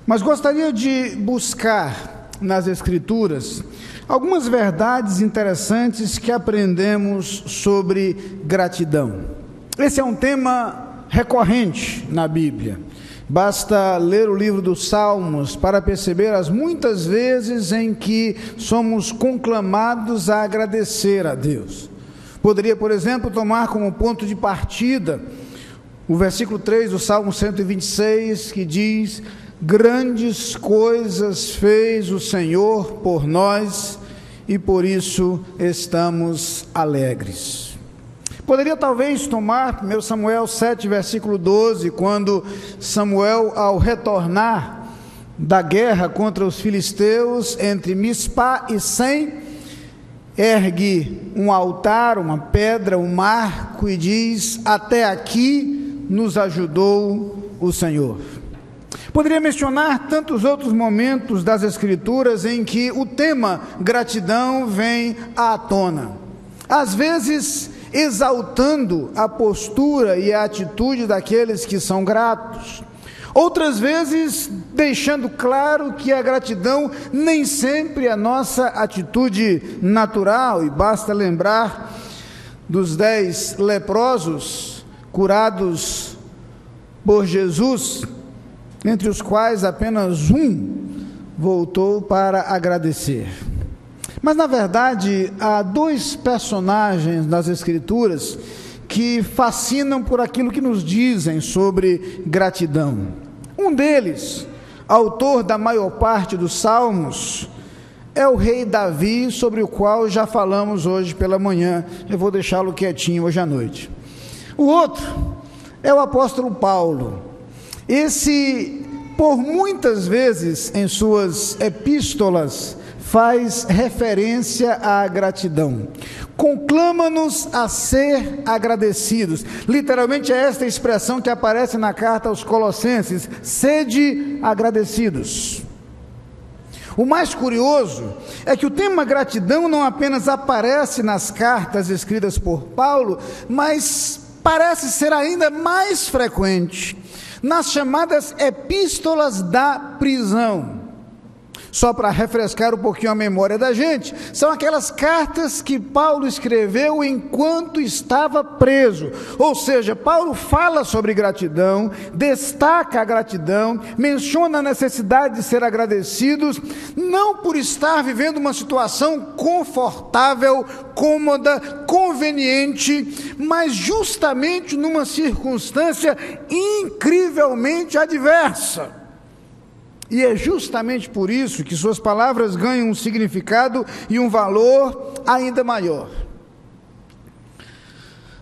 Mas gostaria de buscar nas Escrituras algumas verdades interessantes que aprendemos sobre gratidão. Esse é um tema recorrente na Bíblia. Basta ler o livro dos Salmos para perceber as muitas vezes em que somos conclamados a agradecer a Deus. Poderia, por exemplo, tomar como ponto de partida o versículo 3 do Salmo 126, que diz: grandes coisas fez o Senhor por nós e por isso estamos alegres. Poderia talvez tomar 1 Samuel 7, versículo 12, quando Samuel, ao retornar da guerra contra os filisteus, entre Mispá e Sem, ergue um altar, uma pedra, um marco e diz: até aqui nos ajudou o Senhor. Poderia mencionar tantos outros momentos das Escrituras em que o tema gratidão vem à tona. Às vezes, exaltando a postura e a atitude daqueles que são gratos. Outras vezes, deixando claro que a gratidão nem sempre é a nossa atitude natural, e basta lembrar dos 10 leprosos curados por Jesus, entre os quais apenas um voltou para agradecer. Mas, na verdade, há 2 personagens das Escrituras que fascinam por aquilo que nos dizem sobre gratidão. Um deles, autor da maior parte dos Salmos, é o rei Davi, sobre o qual já falamos hoje pela manhã. Eu vou deixá-lo quietinho hoje à noite. O outro é o apóstolo Paulo. Esse, por muitas vezes em suas epístolas, faz referência à gratidão. Conclama-nos a ser agradecidos. Literalmente é esta expressão que aparece na carta aos Colossenses: sede agradecidos. O mais curioso é que o tema gratidão não apenas aparece nas cartas escritas por Paulo, mas parece ser ainda mais frequente nas chamadas epístolas da prisão. Só para refrescar um pouquinho a memória da gente, são aquelas cartas que Paulo escreveu enquanto estava preso. Ou seja, Paulo fala sobre gratidão, destaca a gratidão, menciona a necessidade de ser agradecidos, não por estar vivendo uma situação confortável, cômoda, conveniente, mas justamente numa circunstância incrivelmente adversa. E é justamente por isso que suas palavras ganham um significado e um valor ainda maior.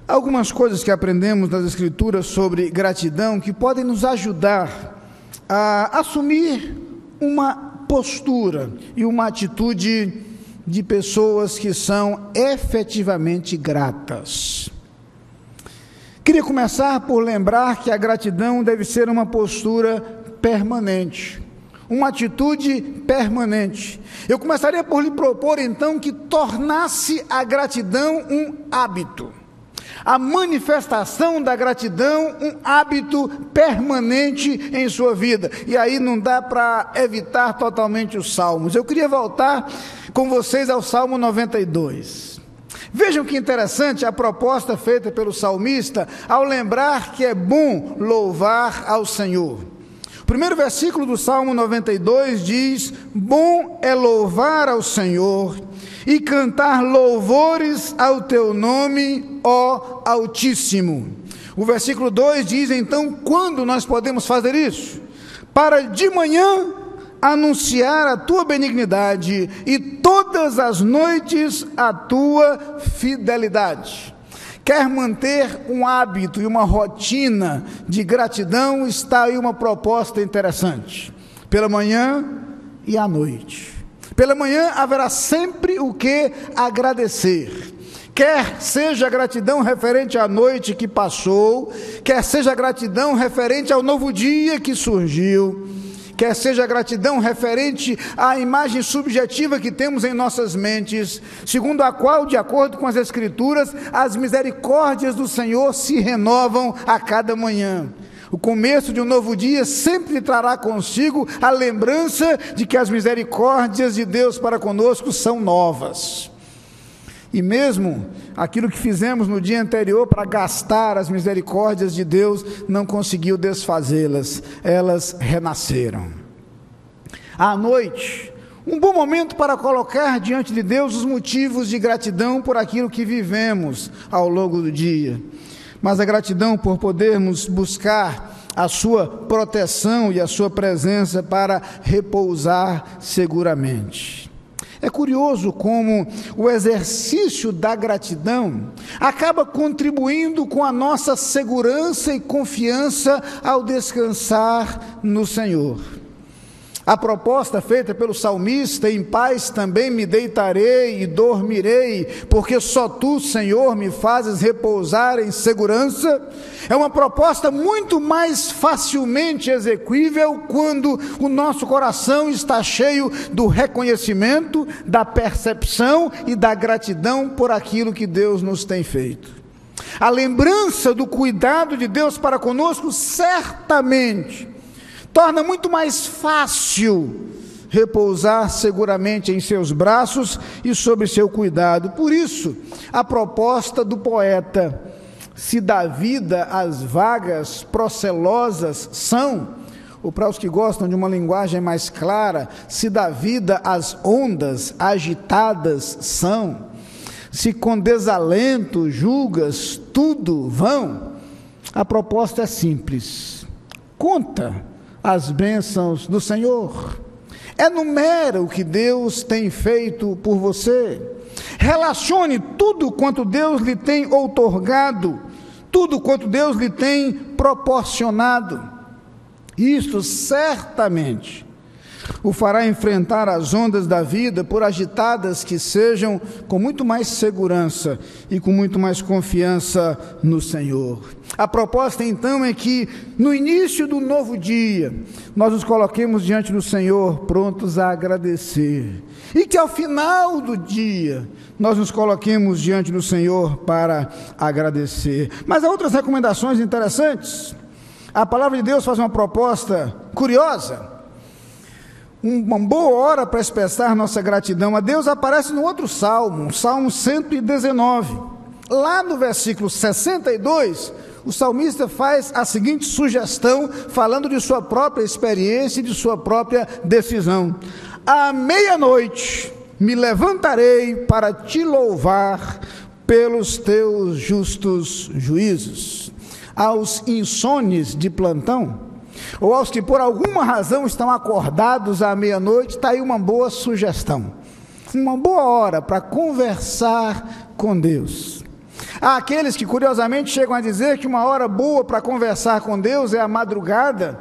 Algumas coisas que aprendemos nas Escrituras sobre gratidão que podem nos ajudar a assumir uma postura e uma atitude de pessoas que são efetivamente gratas. Queria começar por lembrar que a gratidão deve ser uma postura permanente, uma atitude permanente. Eu começaria por lhe propor então que tornasse a gratidão um hábito, a manifestação da gratidão um hábito permanente em sua vida. E aí não dá para evitar totalmente os salmos. Eu queria voltar com vocês ao Salmo 92. Vejam que interessante a proposta feita pelo salmista ao lembrar que é bom louvar ao Senhor. O primeiro versículo do Salmo 92 diz: bom é louvar ao Senhor e cantar louvores ao teu nome, ó Altíssimo. O versículo 2 diz então quando nós podemos fazer isso: para de manhã anunciar a tua benignidade e todas as noites a tua fidelidade. Quer manter um hábito e uma rotina de gratidão? Está aí uma proposta interessante. Pela manhã e à noite. Pela manhã haverá sempre o que agradecer. Quer seja gratidão referente à noite que passou, quer seja gratidão referente ao novo dia que surgiu, quer seja gratidão referente à imagem subjetiva que temos em nossas mentes, segundo a qual, de acordo com as Escrituras, as misericórdias do Senhor se renovam a cada manhã. O começo de um novo dia sempre trará consigo a lembrança de que as misericórdias de Deus para conosco são novas. E mesmo aquilo que fizemos no dia anterior para gastar as misericórdias de Deus não conseguiu desfazê-las, elas renasceram. À noite, um bom momento para colocar diante de Deus os motivos de gratidão por aquilo que vivemos ao longo do dia, mas a gratidão por podermos buscar a sua proteção e a sua presença para repousar seguramente. É curioso como o exercício da gratidão acaba contribuindo com a nossa segurança e confiança ao descansar no Senhor. A proposta feita pelo salmista: em paz também me deitarei e dormirei, porque só tu, Senhor, me fazes repousar em segurança, é uma proposta muito mais facilmente execuível quando o nosso coração está cheio do reconhecimento, da percepção e da gratidão por aquilo que Deus nos tem feito. A lembrança do cuidado de Deus para conosco certamente torna muito mais fácil repousar seguramente em seus braços e sob seu cuidado. Por isso, a proposta do poeta: se dá vida às vagas procelosas são, ou para os que gostam de uma linguagem mais clara, se dá vida às ondas agitadas são, se com desalento julgas tudo vão. A proposta é simples: conta as bênçãos do Senhor, enumera o que Deus tem feito por você, relacione tudo quanto Deus lhe tem outorgado, tudo quanto Deus lhe tem proporcionado. Isto certamente o fará enfrentar as ondas da vida, por agitadas que sejam, com muito mais segurança e com muito mais confiança no Senhor. A proposta então é que no início do novo dia nós nos coloquemos diante do Senhor prontos a agradecer, e que ao final do dia nós nos coloquemos diante do Senhor para agradecer. Mas há outras recomendações interessantes. A palavra de Deus faz uma proposta curiosa. Uma boa hora para expressar nossa gratidão a Deus aparece no outro salmo, Salmo 119. Lá no versículo 62, o salmista faz a seguinte sugestão, falando de sua própria experiência e de sua própria decisão: à meia-noite me levantarei para te louvar pelos teus justos juízos. Aos insones de plantão, ou aos que por alguma razão estão acordados à meia-noite, está aí uma boa sugestão, uma boa hora para conversar com Deus. Há aqueles que curiosamente chegam a dizer que uma hora boa para conversar com Deus é a madrugada,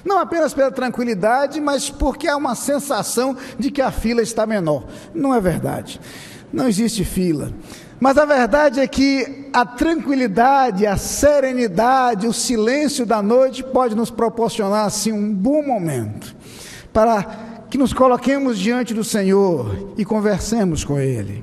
não apenas pela tranquilidade, mas porque há uma sensação de que a fila está menor. Não é verdade, não existe fila. Mas a verdade é que a tranquilidade, a serenidade, o silêncio da noite pode nos proporcionar assim um bom momento para que nos coloquemos diante do Senhor e conversemos com Ele,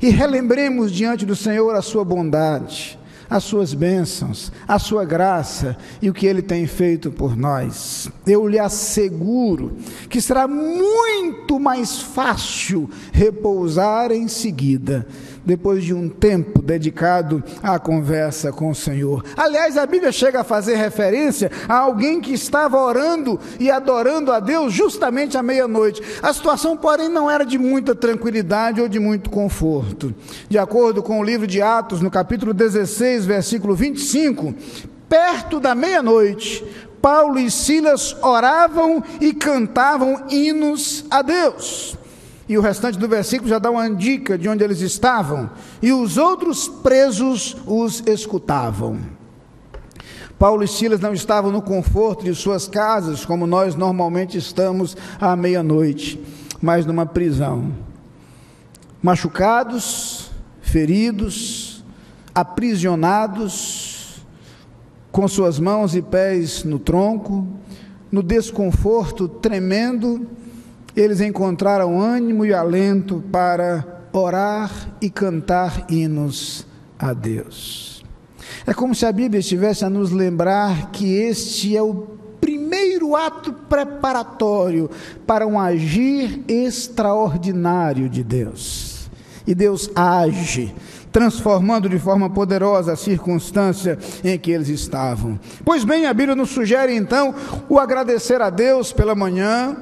e relembremos diante do Senhor a sua bondade, as suas bênçãos, a sua graça e o que Ele tem feito por nós. Eu lhe asseguro que será muito mais fácil repousar em seguida, depois de um tempo dedicado à conversa com o Senhor. Aliás, a Bíblia chega a fazer referência a alguém que estava orando e adorando a Deus justamente à meia-noite. A situação, porém, não era de muita tranquilidade ou de muito conforto. De acordo com o livro de Atos, no capítulo 16, versículo 25, perto da meia-noite, Paulo e Silas oravam e cantavam hinos a Deus. E o restante do versículo já dá uma dica de onde eles estavam. E os outros presos os escutavam. Paulo e Silas não estavam no conforto de suas casas, como nós normalmente estamos à meia-noite, mas numa prisão. Machucados, feridos, aprisionados, com suas mãos e pés no tronco, no desconforto tremendo, eles encontraram ânimo e alento para orar e cantar hinos a Deus. É como se a Bíblia estivesse a nos lembrar que este é o primeiro ato preparatório para um agir extraordinário de Deus. E Deus age, transformando de forma poderosa a circunstância em que eles estavam. Pois bem, a Bíblia nos sugere então o agradecer a Deus pela manhã,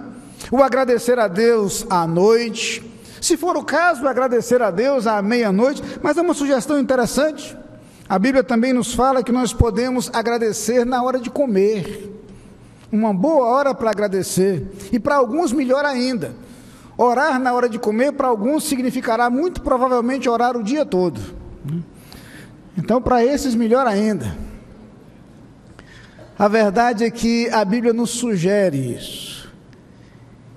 o agradecer a Deus à noite, se for o caso, agradecer a Deus à meia-noite. Mas é uma sugestão interessante. A Bíblia também nos fala que nós podemos agradecer na hora de comer. Uma boa hora para agradecer. E para alguns, melhor ainda. Orar na hora de comer, para alguns, significará muito provavelmente orar o dia todo. Então, para esses, melhor ainda. A verdade é que a Bíblia nos sugere isso.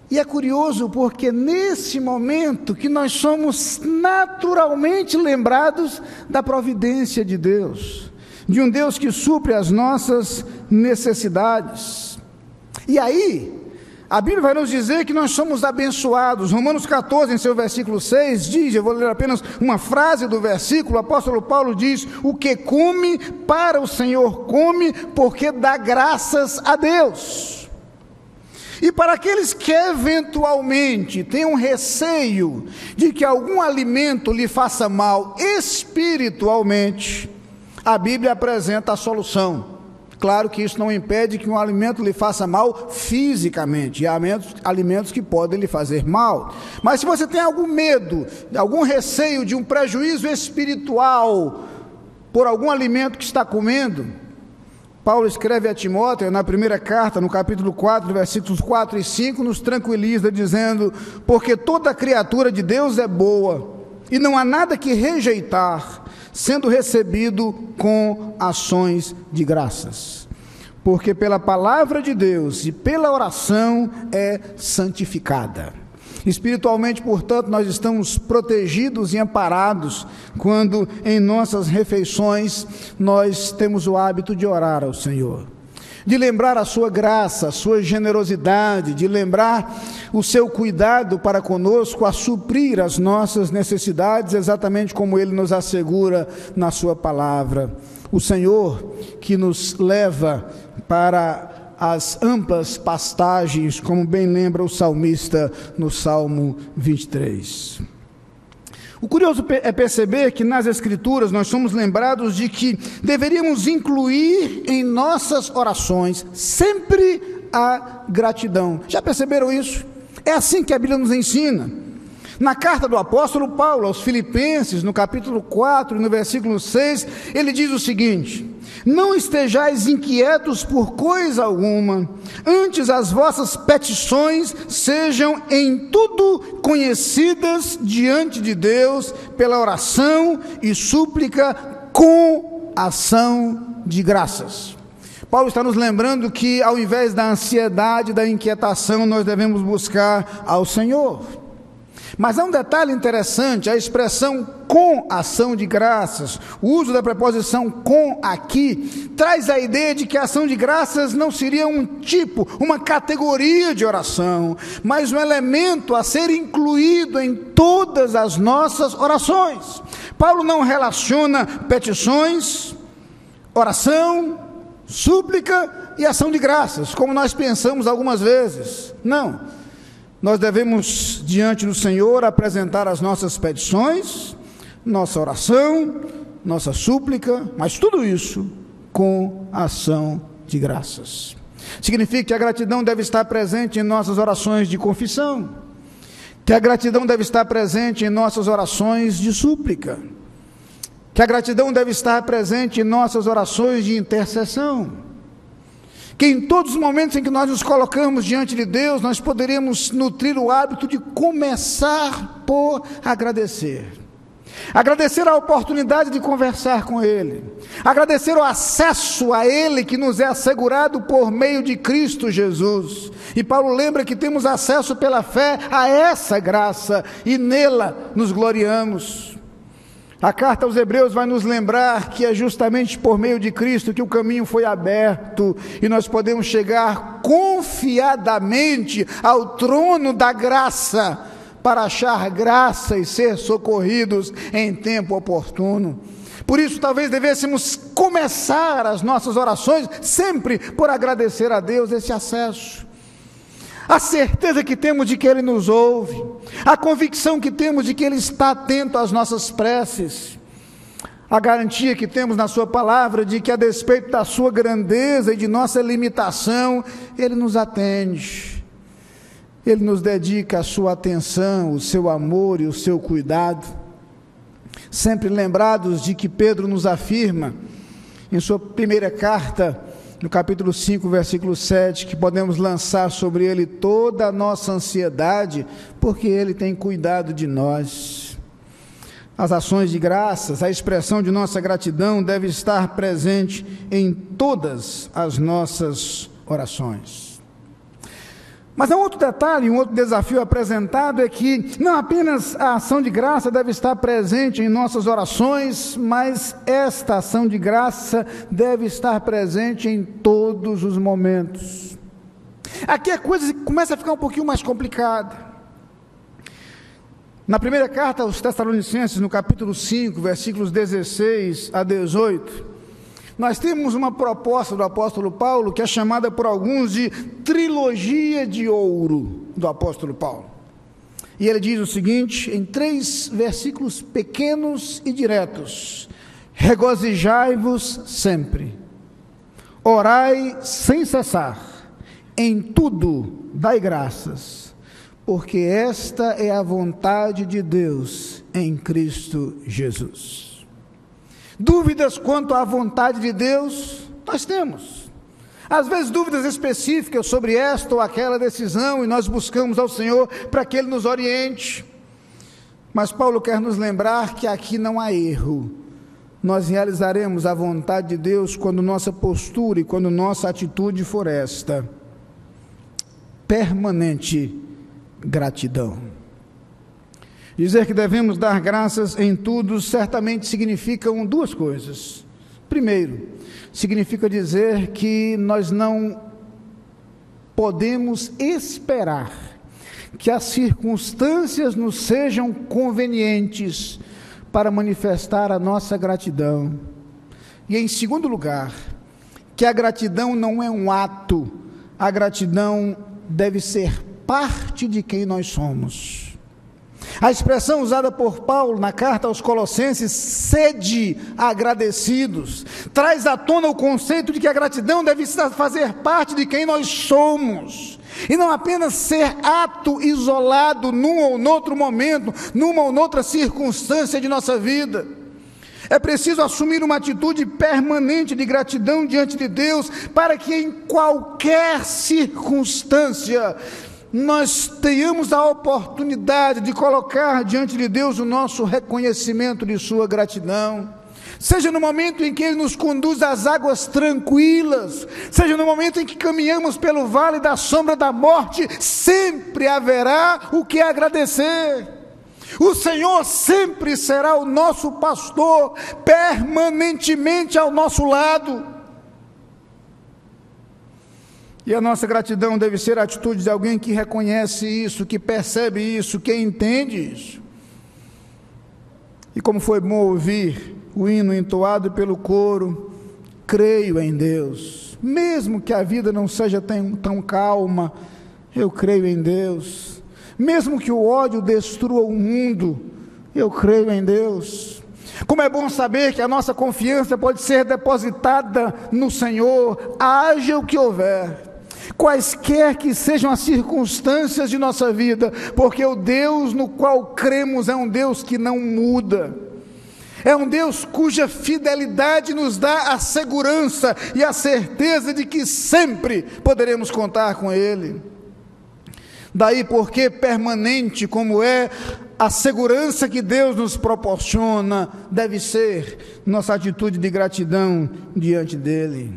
E é curioso porque nesse momento que nós somos naturalmente lembrados da providência de Deus, de um Deus que supre as nossas necessidades. E aí, a Bíblia vai nos dizer que nós somos abençoados. Romanos 14, em seu versículo 6, diz, eu vou ler apenas uma frase do versículo, o apóstolo Paulo diz, o que come, para o Senhor come, porque dá graças a Deus. E para aqueles que eventualmente têm um receio de que algum alimento lhe faça mal espiritualmente, a Bíblia apresenta a solução. Claro que isso não impede que um alimento lhe faça mal fisicamente, e há alimentos que podem lhe fazer mal. Mas se você tem algum medo, algum receio de um prejuízo espiritual por algum alimento que está comendo, Paulo escreve a Timóteo, na primeira carta, no capítulo 4, versículos 4 e 5, nos tranquiliza dizendo, porque toda criatura de Deus é boa, e não há nada que rejeitar, sendo recebido com ações de graças. Porque pela palavra de Deus e pela oração é santificada. Espiritualmente, portanto, nós estamos protegidos e amparados quando em nossas refeições nós temos o hábito de orar ao Senhor, de lembrar a sua graça, a sua generosidade, de lembrar o seu cuidado para conosco a suprir as nossas necessidades, exatamente como Ele nos assegura na sua palavra. O Senhor que nos leva para as amplas pastagens, como bem lembra o salmista no Salmo 23. O curioso é perceber que nas Escrituras nós somos lembrados de que deveríamos incluir em nossas orações sempre a gratidão. Já perceberam isso? É assim que a Bíblia nos ensina. Na carta do apóstolo Paulo aos Filipenses, no capítulo 4, no versículo 6, ele diz o seguinte: não estejais inquietos por coisa alguma, antes as vossas petições sejam em tudo conhecidas diante de Deus, pela oração e súplica com ação de graças. Paulo está nos lembrando que ao invés da ansiedade, da inquietação, nós devemos buscar ao Senhor. Mas há um detalhe interessante, a expressão com ação de graças, o uso da preposição com aqui, traz a ideia de que a ação de graças não seria um tipo, uma categoria de oração, mas um elemento a ser incluído em todas as nossas orações. Paulo não relaciona petições, oração, súplica e ação de graças, como nós pensamos algumas vezes. Não. Nós devemos, diante do Senhor, apresentar as nossas petições, nossa oração, nossa súplica, mas tudo isso com ação de graças. Significa que a gratidão deve estar presente em nossas orações de confissão, que a gratidão deve estar presente em nossas orações de súplica, que a gratidão deve estar presente em nossas orações de intercessão, que em todos os momentos em que nós nos colocamos diante de Deus, nós poderíamos nutrir o hábito de começar por agradecer. Agradecer a oportunidade de conversar com Ele, agradecer o acesso a Ele que nos é assegurado por meio de Cristo Jesus. E Paulo lembra que temos acesso pela fé a essa graça e nela nos gloriamos. A carta aos Hebreus vai nos lembrar que é justamente por meio de Cristo que o caminho foi aberto e nós podemos chegar confiadamente ao trono da graça para achar graça e ser socorridos em tempo oportuno. Por isso, talvez devêssemos começar as nossas orações sempre por agradecer a Deus esse acesso. a certeza que temos de que Ele nos ouve, a convicção que temos de que Ele está atento às nossas preces, a garantia que temos na Sua palavra de que, a despeito da Sua grandeza e de nossa limitação, Ele nos atende, Ele nos dedica a Sua atenção, o Seu amor e o Seu cuidado. Sempre lembrados de que Pedro nos afirma, em sua primeira carta, no capítulo 5, versículo 7, que podemos lançar sobre Ele toda a nossa ansiedade, porque Ele tem cuidado de nós. As ações de graças, a expressão de nossa gratidão deve estar presente em todas as nossas orações. Mas há um outro detalhe, um outro desafio apresentado é que não apenas a ação de graça deve estar presente em nossas orações, mas esta ação de graça deve estar presente em todos os momentos. Aqui a coisa começa a ficar um pouquinho mais complicada. Na primeira carta aos Tessalonicenses, no capítulo 5, versículos 16 a 18, nós temos uma proposta do apóstolo Paulo, que é chamada por alguns de trilogia de ouro do apóstolo Paulo. E ele diz o seguinte, em 3 versículos pequenos e diretos: regozijai-vos sempre, orai sem cessar, em tudo dai graças, porque esta é a vontade de Deus em Cristo Jesus. Dúvidas quanto à vontade de Deus, nós temos. Às vezes dúvidas específicas sobre esta ou aquela decisão, e nós buscamos ao Senhor para que Ele nos oriente. Mas Paulo quer nos lembrar que aqui não há erro. Nós realizaremos a vontade de Deus quando nossa postura e quando nossa atitude for esta: permanente gratidão. Dizer que devemos dar graças em tudo certamente significam duas coisas. Primeiro, significa dizer que nós não podemos esperar que as circunstâncias nos sejam convenientes para manifestar a nossa gratidão. E em segundo lugar, que a gratidão não é um ato, a gratidão deve ser parte de quem nós somos. A expressão usada por Paulo na carta aos Colossenses, sede agradecidos, traz à tona o conceito de que a gratidão deve fazer parte de quem nós somos, e não apenas ser ato isolado num ou noutro momento, numa ou noutra circunstância de nossa vida. É preciso assumir uma atitude permanente de gratidão diante de Deus, para que em qualquer circunstância nós tenhamos a oportunidade de colocar diante de Deus o nosso reconhecimento de sua gratidão. Seja no momento em que Ele nos conduz às águas tranquilas, seja no momento em que caminhamos pelo vale da sombra da morte, sempre haverá o que agradecer. O Senhor sempre será o nosso pastor, permanentemente ao nosso lado. E a nossa gratidão deve ser a atitude de alguém que reconhece isso, que percebe isso, que entende isso. E como foi bom ouvir o hino entoado pelo coro, creio em Deus. Mesmo que a vida não seja tão calma, eu creio em Deus. Mesmo que o ódio destrua o mundo, eu creio em Deus. Como é bom saber que a nossa confiança pode ser depositada no Senhor, haja o que houver. Quaisquer que sejam as circunstâncias de nossa vida, porque o Deus no qual cremos é um Deus que não muda, é um Deus cuja fidelidade nos dá a segurança e a certeza de que sempre poderemos contar com Ele. Daí porque permanente como é a segurança que Deus nos proporciona, deve ser nossa atitude de gratidão diante dEle.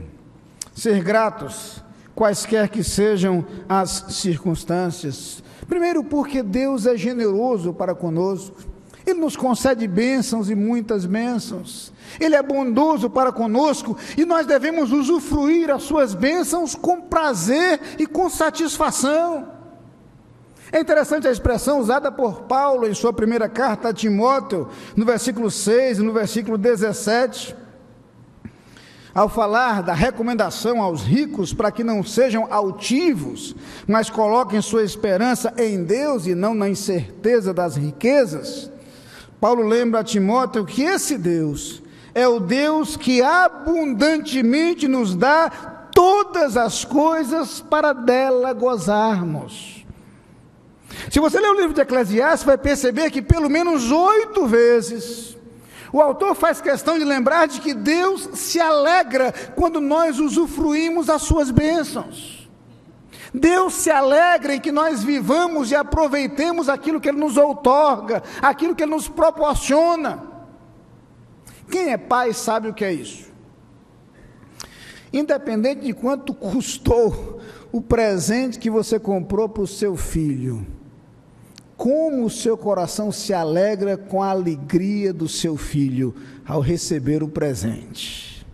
Ser gratos, quaisquer que sejam as circunstâncias. Primeiro, porque Deus é generoso para conosco. Ele nos concede bênçãos e muitas bênçãos. Ele é bondoso para conosco e nós devemos usufruir as suas bênçãos com prazer e com satisfação. É interessante a expressão usada por Paulo em sua primeira carta a Timóteo, no versículo 6 e no versículo 17. ao falar da recomendação aos ricos para que não sejam altivos, mas coloquem sua esperança em Deus e não na incerteza das riquezas, Paulo lembra a Timóteo que esse Deus é o Deus que abundantemente nos dá todas as coisas para dela gozarmos. Se você ler o livro de Eclesiastes, vai perceber que pelo menos 8 vezes o autor faz questão de lembrar de que Deus se alegra quando nós usufruímos das suas bênçãos. Deus se alegra em que nós vivamos e aproveitemos aquilo que Ele nos outorga, aquilo que Ele nos proporciona. Quem é pai sabe o que é isso. Independente de quanto custou o presente que você comprou para o seu filho, como o seu coração se alegra com a alegria do seu filho ao receber o presente.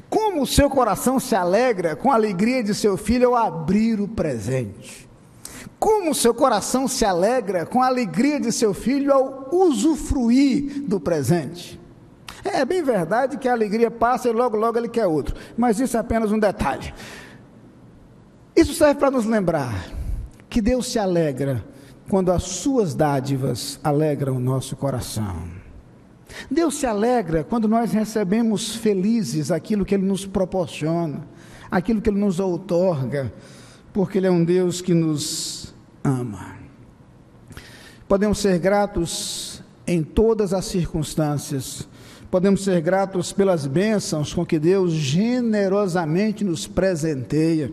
Como o seu coração se alegra com a alegria de seu filho ao abrir o presente. Como o seu coração se alegra com a alegria de seu filho ao usufruir do presente. É bem verdade que a alegria passa e logo logo ele quer outro, mas isso é apenas um detalhe. Isso serve para nos lembrar que Deus se alegra quando as suas dádivas alegram o nosso coração. Deus se alegra quando nós recebemos felizes aquilo que Ele nos proporciona, aquilo que Ele nos outorga, porque Ele é um Deus que nos ama. Podemos ser gratos em todas as circunstâncias, podemos ser gratos pelas bênçãos com que Deus generosamente nos presenteia.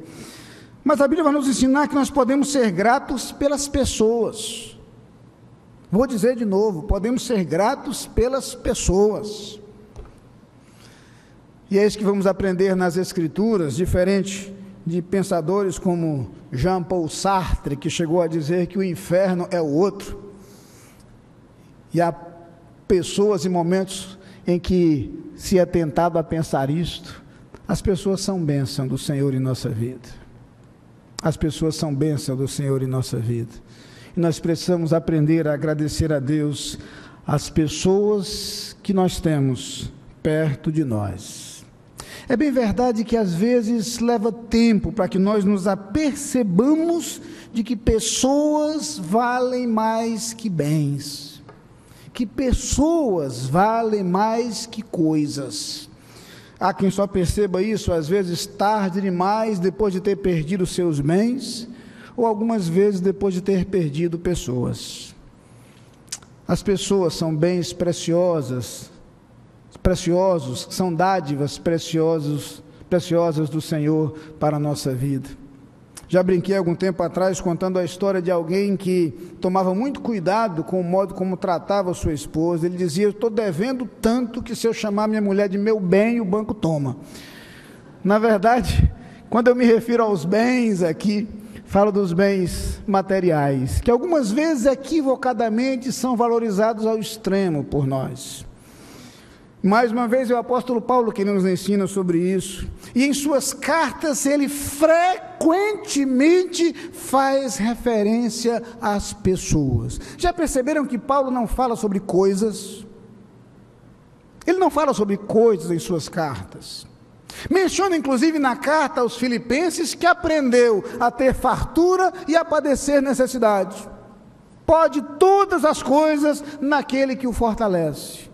Mas a Bíblia vai nos ensinar que nós podemos ser gratos pelas pessoas. Vou dizer de novo, podemos ser gratos pelas pessoas. E é isso que vamos aprender nas Escrituras, diferente de pensadores como Jean-Paul Sartre, que chegou a dizer que o inferno é o outro. E há pessoas e momentos em que se é tentado a pensar isto. As pessoas são bênção do Senhor em nossa vida. As pessoas são bênção do Senhor em nossa vida. E nós precisamos aprender a agradecer a Deus as pessoas que nós temos perto de nós. É bem verdade que às vezes leva tempo para que nós nos apercebamos de que pessoas valem mais que bens, que pessoas valem mais que coisas. Há quem só perceba isso, às vezes tarde demais, depois de ter perdido seus bens, ou algumas vezes depois de ter perdido pessoas. As pessoas são bens preciosos, são dádivas preciosas do Senhor para a nossa vida. Já brinquei algum tempo atrás contando a história de alguém que tomava muito cuidado com o modo como tratava sua esposa. Ele dizia: eu estou devendo tanto que se eu chamar minha mulher de meu bem, o banco toma. Na verdade, quando eu me refiro aos bens aqui, falo dos bens materiais, que algumas vezes equivocadamente são valorizados ao extremo por nós. Mais uma vez é o apóstolo Paulo que nos ensina sobre isso, e em suas cartas ele frequentemente faz referência às pessoas. Já perceberam que Paulo não fala sobre coisas? Ele não fala sobre coisas em suas cartas. Menciona inclusive na carta aos Filipenses que aprendeu a ter fartura e a padecer necessidade. Pode todas as coisas naquele que o fortalece.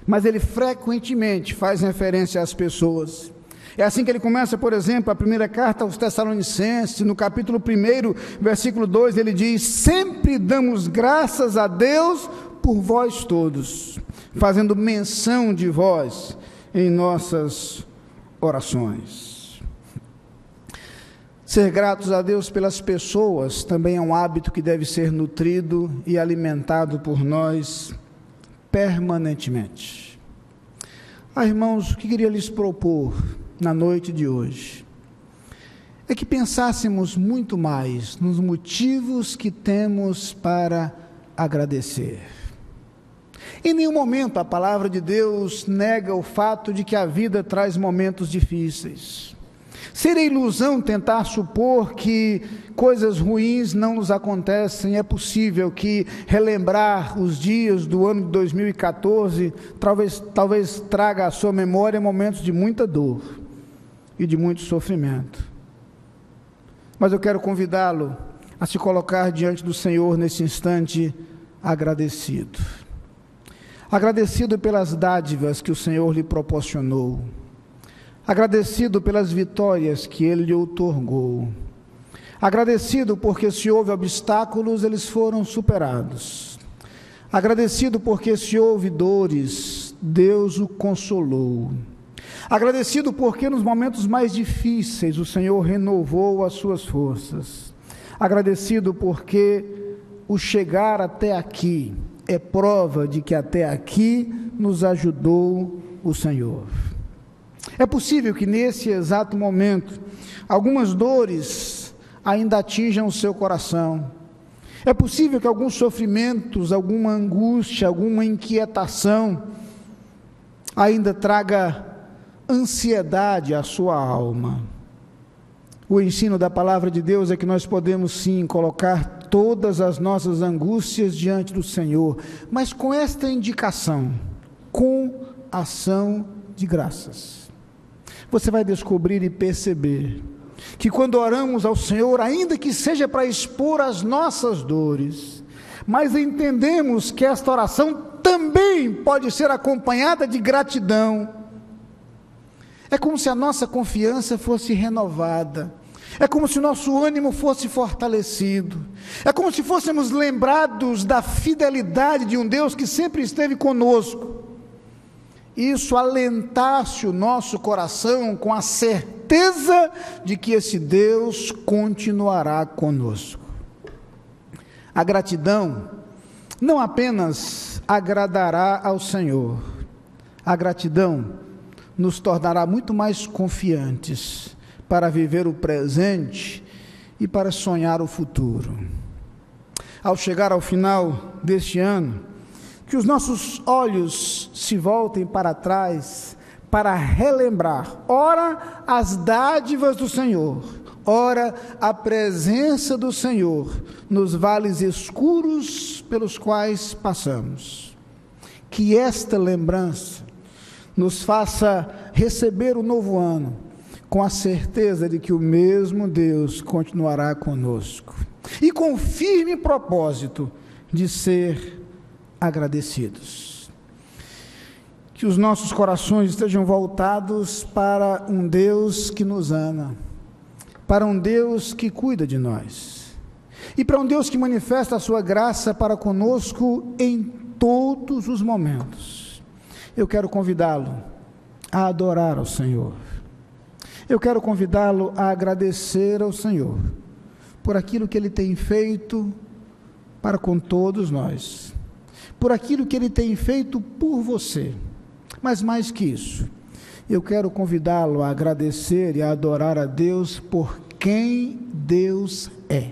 Mas ele frequentemente faz referência às pessoas. É assim que ele começa, por exemplo, a primeira carta aos Tessalonicenses, no capítulo 1, versículo 2, ele diz: sempre damos graças a Deus por vós todos, fazendo menção de vós em nossas orações. Ser gratos a Deus pelas pessoas também é um hábito que deve ser nutrido e alimentado por nós permanentemente. Irmãos, o que queria lhes propor na noite de hoje é que pensássemos muito mais nos motivos que temos para agradecer. Em nenhum momento a palavra de Deus nega o fato de que a vida traz momentos difíceis. Seria ilusão tentar supor que coisas ruins não nos acontecem. É possível que relembrar os dias do ano de 2014 talvez traga à sua memória momentos de muita dor e de muito sofrimento. Mas eu quero convidá-lo a se colocar diante do Senhor nesse instante agradecido. Agradecido pelas dádivas que o Senhor lhe proporcionou. Agradecido pelas vitórias que Ele lhe outorgou. Agradecido porque se houve obstáculos, eles foram superados. Agradecido porque se houve dores, Deus o consolou. Agradecido porque nos momentos mais difíceis o Senhor renovou as suas forças. Agradecido porque o chegar até aqui é prova de que até aqui nos ajudou o Senhor. É possível que nesse exato momento algumas dores ainda atinjam o seu coração. É possível que alguns sofrimentos, alguma angústia, alguma inquietação ainda traga ansiedade à sua alma. O ensino da palavra de Deus é que nós podemos sim colocar todas as nossas angústias diante do Senhor, mas com esta indicação: com ação de graças. Você vai descobrir e perceber que quando oramos ao Senhor, ainda que seja para expor as nossas dores, mas entendemos que esta oração também pode ser acompanhada de gratidão. É como se a nossa confiança fosse renovada, é como se o nosso ânimo fosse fortalecido, é como se fôssemos lembrados da fidelidade de um Deus que sempre esteve conosco. Isso alentasse o nosso coração com a certeza de que esse Deus continuará conosco. A gratidão não apenas agradará ao Senhor, a gratidão nos tornará muito mais confiantes para viver o presente e para sonhar o futuro. Ao chegar ao final deste ano, que os nossos olhos se voltem para trás, para relembrar, ora, as dádivas do Senhor, ora, a presença do Senhor nos vales escuros pelos quais passamos. Que esta lembrança nos faça receber o novo ano, com a certeza de que o mesmo Deus continuará conosco, e com o firme propósito de ser agradecidos. Que os nossos corações estejam voltados para um Deus que nos ama, para um Deus que cuida de nós, e para um Deus que manifesta a sua graça para conosco em todos os momentos. Eu quero convidá-lo a adorar ao Senhor. Eu quero convidá-lo a agradecer ao Senhor por aquilo que Ele tem feito para com todos nós, por aquilo que Ele tem feito por você. Mas mais que isso, eu quero convidá-lo a agradecer e a adorar a Deus por quem Deus é.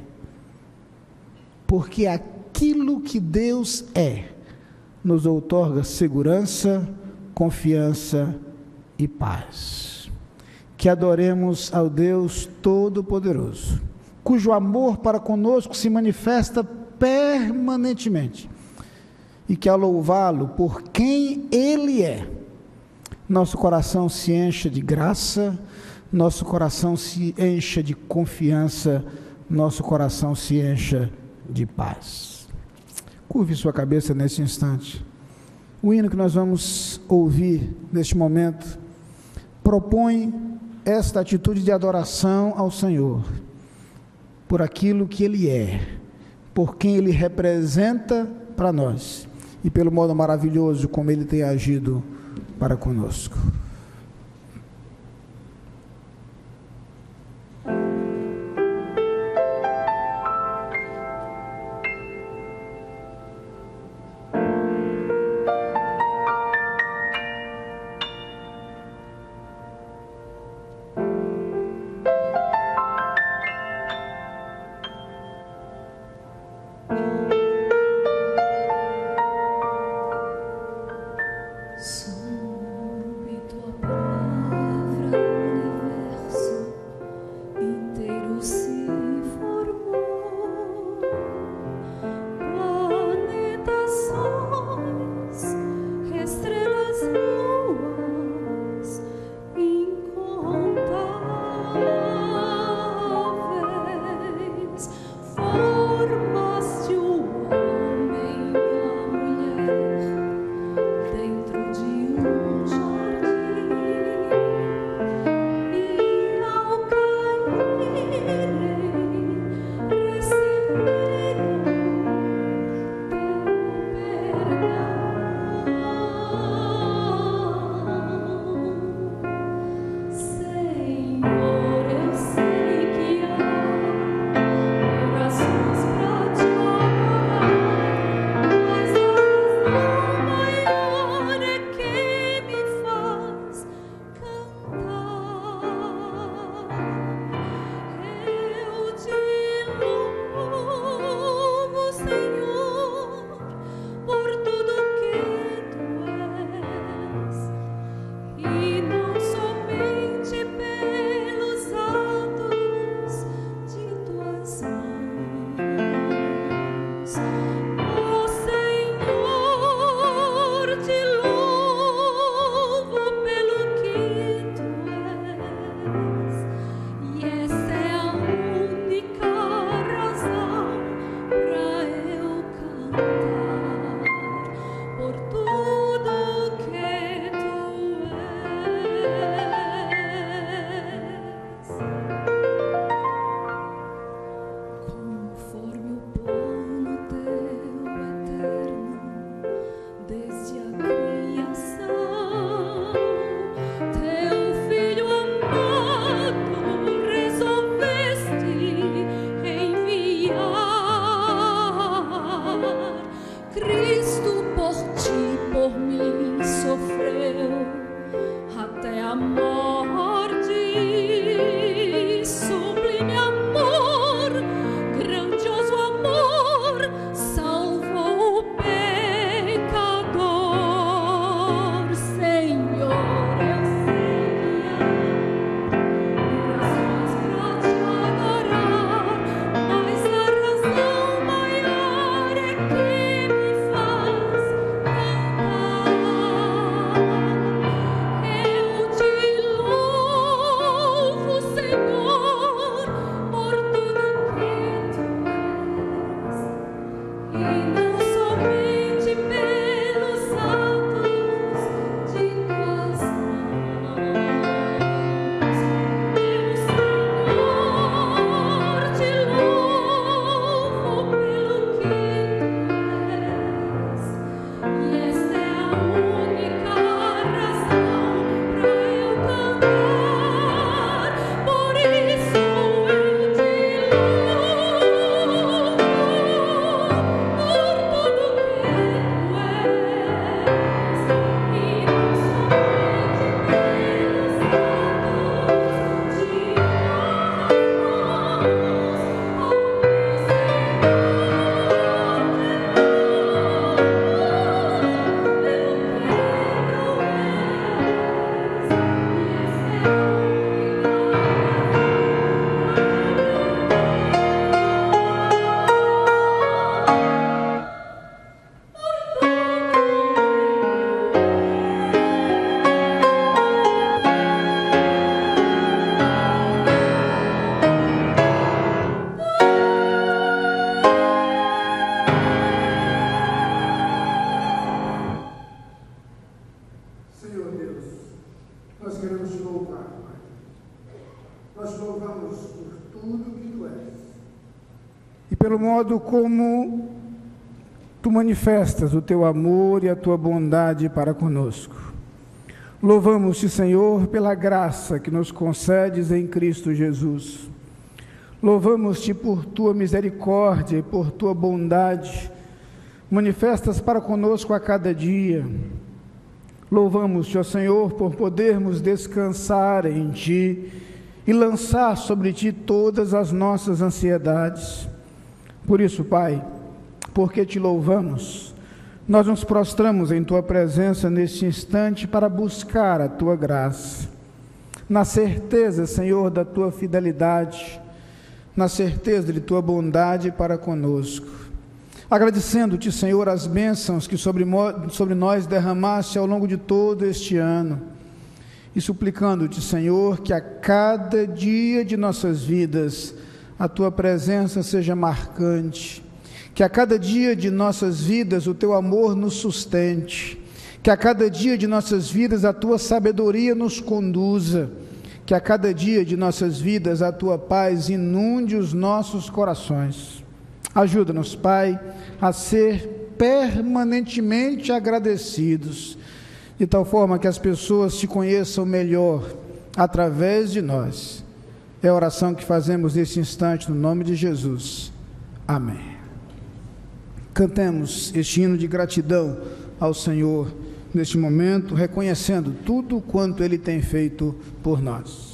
Porque aquilo que Deus é nos outorga segurança, confiança e paz. Que adoremos ao Deus Todo-Poderoso, cujo amor para conosco se manifesta permanentemente, e que ao louvá-lo por quem Ele é, nosso coração se encha de graça, nosso coração se encha de confiança, nosso coração se encha de paz. Curve sua cabeça nesse instante. O hino que nós vamos ouvir neste momento propõe esta atitude de adoração ao Senhor, por aquilo que Ele é, por quem Ele representa para nós, e pelo modo maravilhoso como Ele tem agido para conosco. Súbito modo como Tu manifestas o Teu amor e a Tua bondade para conosco. Louvamos-te, Senhor, pela graça que nos concedes em Cristo Jesus. Louvamos-te por Tua misericórdia e por Tua bondade, manifestas para conosco a cada dia. Louvamos-te, ó Senhor, por podermos descansar em Ti e lançar sobre Ti todas as nossas ansiedades. Por isso, Pai, porque Te louvamos, nós nos prostramos em Tua presença neste instante para buscar a Tua graça, na certeza, Senhor, da Tua fidelidade, na certeza de Tua bondade para conosco. Agradecendo-Te, Senhor, as bênçãos que sobre nós derramaste ao longo de todo este ano, e suplicando-Te, Senhor, que a cada dia de nossas vidas a Tua presença seja marcante, que a cada dia de nossas vidas o Teu amor nos sustente, que a cada dia de nossas vidas a Tua sabedoria nos conduza, que a cada dia de nossas vidas a Tua paz inunde os nossos corações. Ajuda-nos, Pai, a ser permanentemente agradecidos, de tal forma que as pessoas Te conheçam melhor através de nós. É a oração que fazemos nesse instante, no nome de Jesus. Amém. Cantemos este hino de gratidão ao Senhor neste momento, reconhecendo tudo quanto Ele tem feito por nós.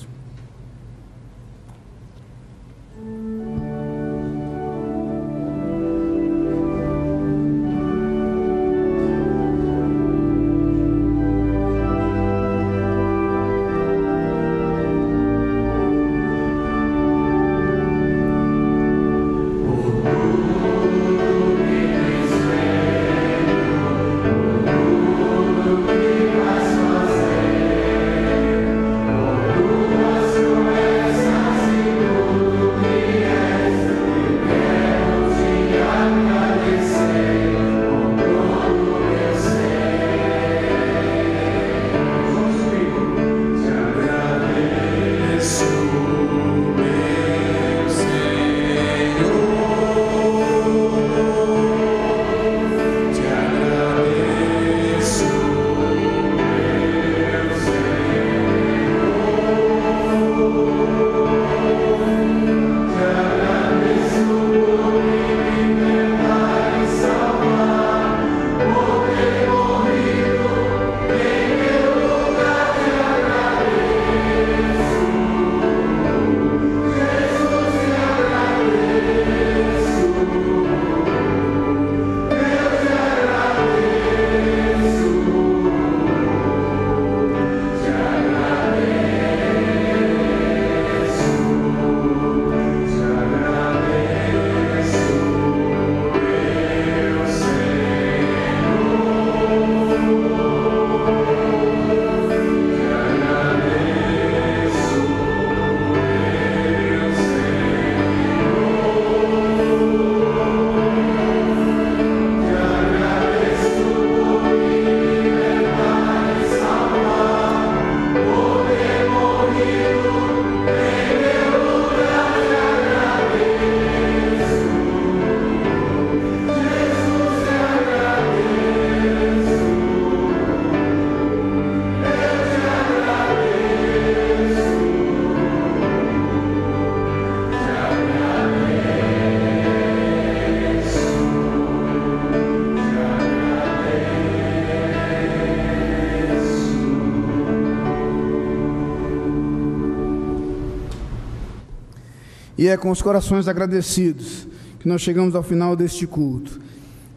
E é com os corações agradecidos que nós chegamos ao final deste culto.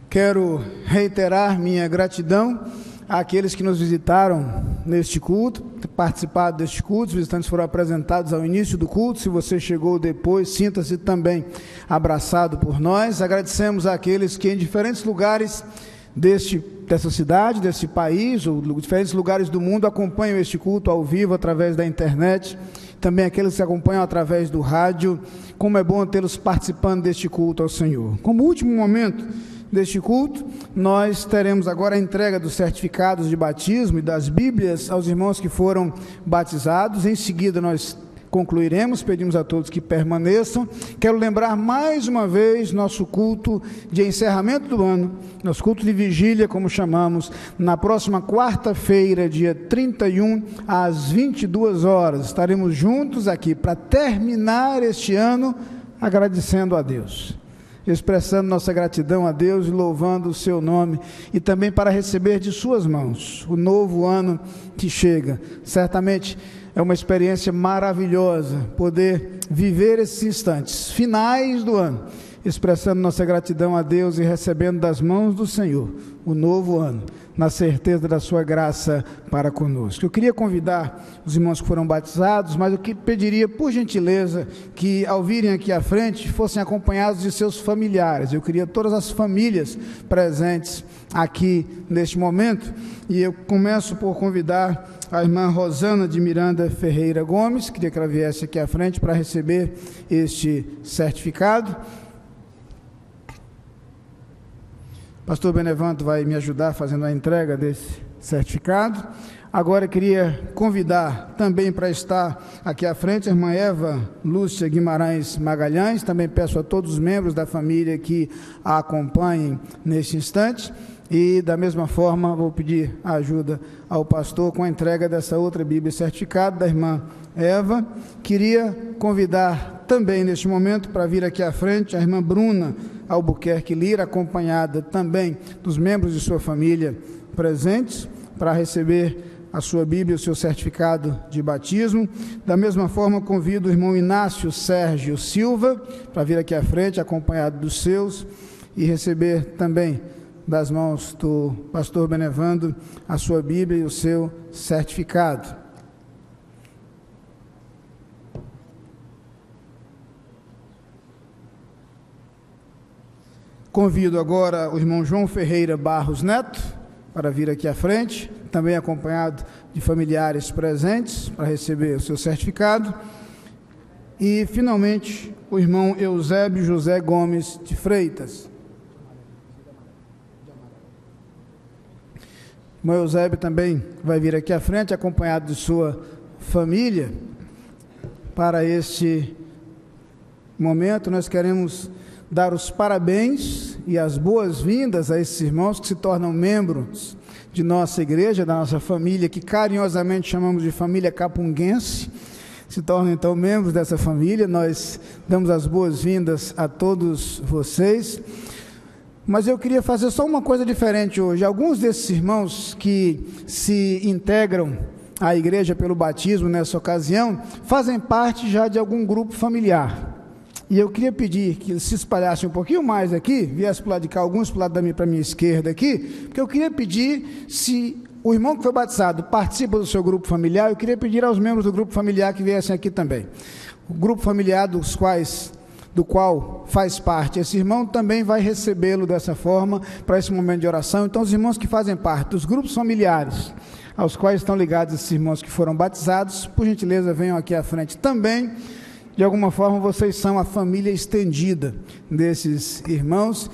Quero reiterar minha gratidão àqueles que nos visitaram neste culto, participado deste culto. Os visitantes foram apresentados ao início do culto. Se você chegou depois, sinta-se também abraçado por nós. Agradecemos àqueles que em diferentes lugares dessa cidade, desse país, ou diferentes lugares do mundo, acompanham este culto ao vivo através da internet. Também aqueles que acompanham através do rádio. Como é bom tê-los participando deste culto ao Senhor. Como último momento deste culto, nós teremos agora a entrega dos certificados de batismo e das Bíblias aos irmãos que foram batizados. Em seguida, nós concluiremos, pedimos a todos que permaneçam. Quero lembrar mais uma vez nosso culto de encerramento do ano, nosso culto de vigília, como chamamos, na próxima quarta-feira, dia 31, às 22 horas. Estaremos juntos aqui para terminar este ano agradecendo a Deus, expressando nossa gratidão a Deus e louvando o seu nome, e também para receber de suas mãos o novo ano que chega. Certamente é uma experiência maravilhosa poder viver esses instantes finais do ano, expressando nossa gratidão a Deus e recebendo das mãos do Senhor o novo ano, na certeza da sua graça para conosco. Eu queria convidar os irmãos que foram batizados, mas eu pediria, por gentileza, que ao virem aqui à frente, fossem acompanhados de seus familiares. Eu queria todas as famílias presentes aqui neste momento, e eu começo por convidar a irmã Rosana de Miranda Ferreira Gomes. Queria que ela viesse aqui à frente para receber este certificado. Pastor Benevanto vai me ajudar fazendo a entrega desse certificado. Agora eu queria convidar também para estar aqui à frente a irmã Eva Lúcia Guimarães Magalhães. Também peço a todos os membros da família que a acompanhem neste instante. E da mesma forma vou pedir a ajuda ao pastor com a entrega dessa outra Bíblia certificada da irmã Eva. Queria convidar também neste momento para vir aqui à frente a irmã Bruna Albuquerque Lira, acompanhada também dos membros de sua família presentes, para receber a sua Bíblia e o seu certificado de batismo. Da mesma forma, convido o irmão Inácio Sérgio Silva para vir aqui à frente, acompanhado dos seus, e receber também das mãos do pastor Benevando a sua Bíblia e o seu certificado. Convido agora o irmão João Ferreira Barros Neto para vir aqui à frente, também acompanhado de familiares presentes, para receber o seu certificado. E, finalmente, o irmão Eusébio José Gomes de Freitas. O irmão Eusébio também vai vir aqui à frente, acompanhado de sua família. Para este momento, nós queremos dar os parabéns e as boas-vindas a esses irmãos que se tornam membros de nossa igreja, da nossa família, que carinhosamente chamamos de família capunguense. Se tornam então membros dessa família. Nós damos as boas-vindas a todos vocês. Mas eu queria fazer só uma coisa diferente hoje. Alguns desses irmãos que se integram à igreja pelo batismo nessa ocasião fazem parte já de algum grupo familiar. E eu queria pedir que eles se espalhassem um pouquinho mais aqui, viessem para o lado de cá, alguns para o lado para a minha esquerda aqui, porque eu queria pedir, se o irmão que foi batizado participa do seu grupo familiar, eu queria pedir aos membros do grupo familiar que viessem aqui também. O grupo familiar do qual faz parte esse irmão também vai recebê-lo dessa forma para esse momento de oração. Então, os irmãos que fazem parte dos grupos familiares aos quais estão ligados esses irmãos que foram batizados, por gentileza, venham aqui à frente também. De alguma forma, vocês são a família estendida desses irmãos.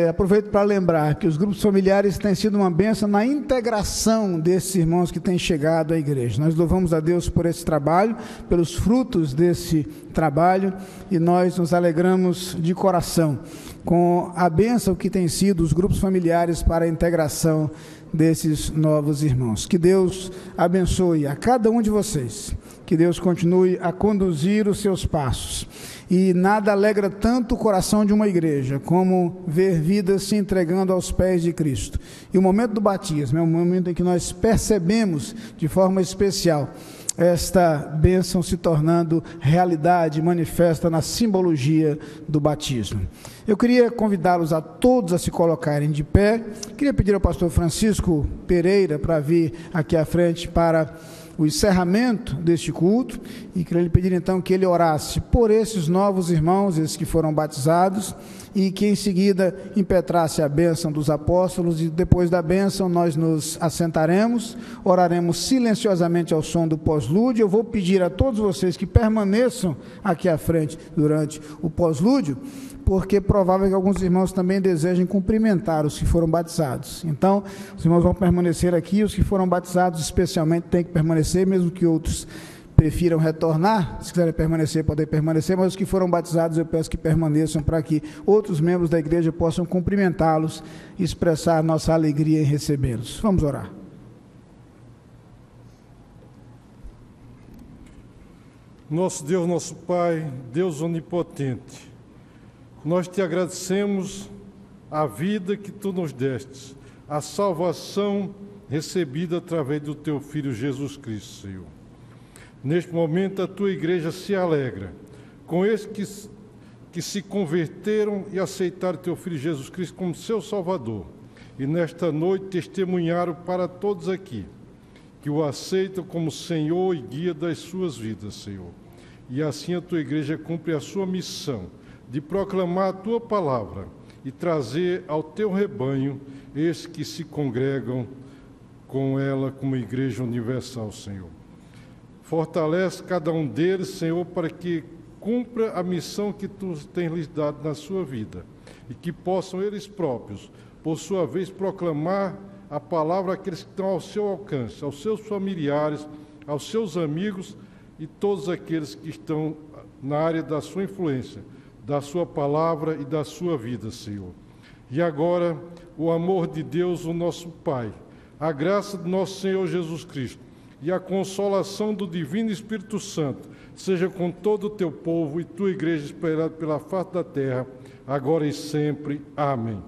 Aproveito para lembrar que os grupos familiares têm sido uma bênção na integração desses irmãos que têm chegado à igreja. Nós louvamos a Deus por esse trabalho, pelos frutos desse trabalho, e nós nos alegramos de coração com a bênção que tem sido os grupos familiares para a integração desses novos irmãos. Que Deus abençoe a cada um de vocês, que Deus continue a conduzir os seus passos. E nada alegra tanto o coração de uma igreja como ver vidas se entregando aos pés de Cristo. E o momento do batismo é um momento em que nós percebemos de forma especial esta bênção se tornando realidade manifesta na simbologia do batismo. Eu queria convidá-los a todos a se colocarem de pé. Queria pedir ao pastor Francisco Pereira para vir aqui à frente para o encerramento deste culto, e queria lhe pedir então que ele orasse por esses novos irmãos, esses que foram batizados, e que em seguida impetrasse a bênção dos apóstolos, e depois da bênção nós nos assentaremos, oraremos silenciosamente ao som do pós-lúdio. Eu vou pedir a todos vocês que permaneçam aqui à frente durante o pós-lúdio, porque é provável que alguns irmãos também desejem cumprimentar os que foram batizados. Então, os irmãos vão permanecer aqui, os que foram batizados especialmente têm que permanecer, mesmo que outros prefiram retornar, se quiserem permanecer, podem permanecer, mas os que foram batizados eu peço que permaneçam para que outros membros da igreja possam cumprimentá-los e expressar nossa alegria em recebê-los. Vamos orar. Nosso Deus, nosso Pai, Deus onipotente, nós te agradecemos a vida que tu nos destes, a salvação recebida através do teu Filho Jesus Cristo, Senhor. Neste momento a tua igreja se alegra com esses que se converteram e aceitaram teu Filho Jesus Cristo como seu Salvador. E nesta noite testemunharam para todos aqui que o aceitam como Senhor e guia das suas vidas, Senhor. E assim a tua igreja cumpre a sua missão de proclamar a tua palavra e trazer ao teu rebanho esses que se congregam com ela como igreja universal, Senhor. Fortalece cada um deles, Senhor, para que cumpra a missão que tu tens lhes dado na sua vida e que possam eles próprios, por sua vez, proclamar a palavra àqueles que estão ao seu alcance, aos seus familiares, aos seus amigos e todos aqueles que estão na área da sua influência, da sua palavra e da sua vida, Senhor. E agora, o amor de Deus, o nosso Pai, a graça do nosso Senhor Jesus Cristo e a consolação do Divino Espírito Santo seja com todo o teu povo e tua igreja esperada pela face da terra, agora e sempre. Amém.